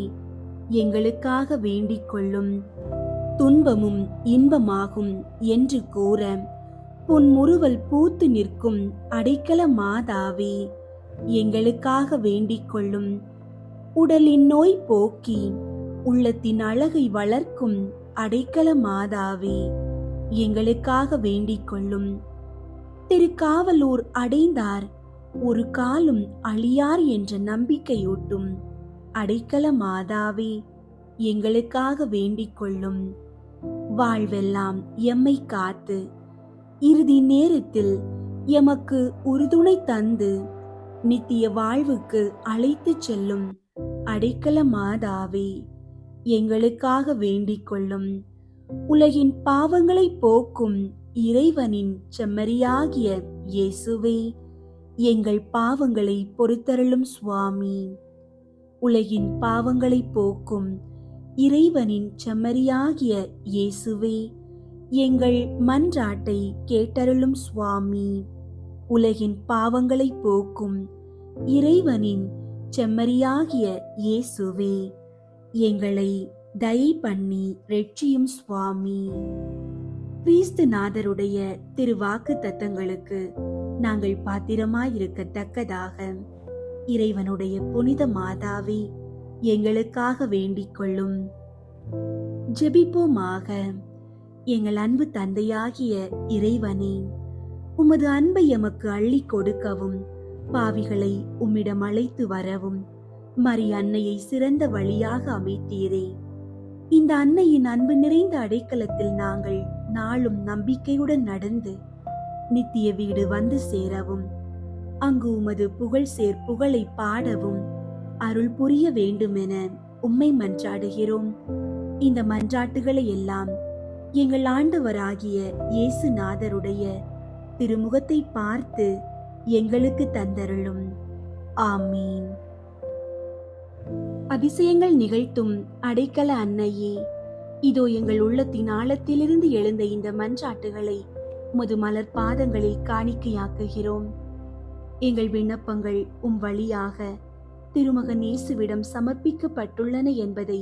எங்களுக்காக வேண்டிக் கொள்ளும். துன்பமும் இன்பமாகும் என்று கூற பொன்முறுவல் பூத்து நிற்கும் அடைக்கல மாதாவே, எங்களுக்காக வேண்டிக் கொள்ளும். உடலின் நோய் போக்கி உள்ளத்தின் அழகை வளர்க்கும் அடைக்கல மாதாவே, எங்களுக்காக வேண்டிக் கொள்ளும். திருக்காவலூர் அடைந்தார் ஒரு காலும் அழியார் என்ற நம்பிக்கையூட்டும் அடைக்கல மாதாவே, எங்களுக்காக வேண்டிக் கொள்ளும். வாழ்வெல்லாம் எம்மை காத்து இறுதி நேரத்தில் எமக்கு உறுதுணை தந்து நித்திய வாழ்வுக்கு அழைத்துச் செல்லும் அடைக்கல மாதாவே, எங்களுக்காக வேண்டிக் கொள்ளும். உலகின் பாவங்களை போக்கும் இறைவனின் செம்மறியாகிய இயேசுவே, எங்கள் பாவங்களை பொறுத்தருளும் சுவாமி. உலகின் பாவங்களை போக்கும் இறைவனின் செம்மறியாகிய இயேசுவே, எங்கள் மன்றாட்டை கேட்டருளும் சுவாமி. உலகின் பாவங்களை போக்கும் இறைவனின் செம்மறியாகிய இயேசுவே, எங்களை தயை பண்ணி ரட்சியும் சுவாமி. கிறிஸ்துநாதருடைய திருவாக்கு தத்தங்களுக்கு நாங்கள் பாத்திரமாயிருக்கத்தக்கதாக இறைவனுடைய புனித மாதாவே, எங்களுக்காக வேண்டிக் கொள்ளும். ஜெபிப்போமாக. எங்கள் அன்பு தந்தையாகிய இறைவனே, உமது அன்பை எமக்கு அள்ளி கொடுக்கவும் பாவிகளை உம்மிடம் அழைத்து வரவும் மரி அன்னையை சிறந்த வழியாக அமைத்தீரே. இந்த அன்னையின் அன்பு நிறைந்த அடைக்கலத்தில் நாங்கள் நாளும் நம்பிக்கையுடன் நடந்து நித்திய வீடு வந்து சேரவும் அங்கு உமது புகழ் சேர் புகழை பாடவும் அருள் புரிய வேண்டுமென உம்மை மன்றாடுகிறோம். இந்த மன்றாட்டுகளை எல்லாம் எங்கள் ஆண்டவராகிய இயேசுநாதருடைய திருமுகத்தை பார்த்து எங்களுக்கு தந்தருளும். ஆமீன். அதிசயங்கள் நிகழ்த்தும் அடைக்கல அன்னையே, இதோ எங்கள் உள்ளத்தின் ஆழத்திலிருந்து எழுந்த இந்த மன்றாட்டுகளை உமது மலர் பாதங்களில் காணிக்கையாக்குகிறோம். எங்கள் விண்ணப்பங்கள் உம் வழியாக திருமகன் இயேசுவிடம் சமர்ப்பிக்கப்பட்டுள்ளன என்பதை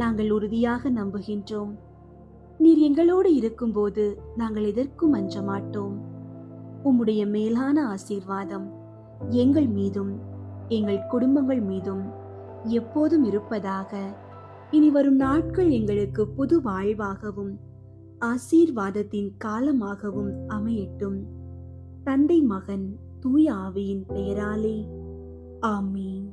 நாங்கள் உறுதியாக நம்புகின்றோம். நீர் எங்களோடு இருக்கும்போது நாங்கள் எதற்கும் அஞ்ச மாட்டோம். உம்முடைய மேலான ஆசீர்வாதம் எங்கள் மீதும் எங்கள் குடும்பங்கள் மீதும் எப்போதும் இருப்பதாக. இனி வரும் நாட்கள் எங்களுக்கு புது வாழ்வாகவும் ஆசீர்வாதத்தின் காலமாகவும் அமையட்டும். தந்தை, மகன், தூய ஆவியின் பெயராலே ஆமீன்.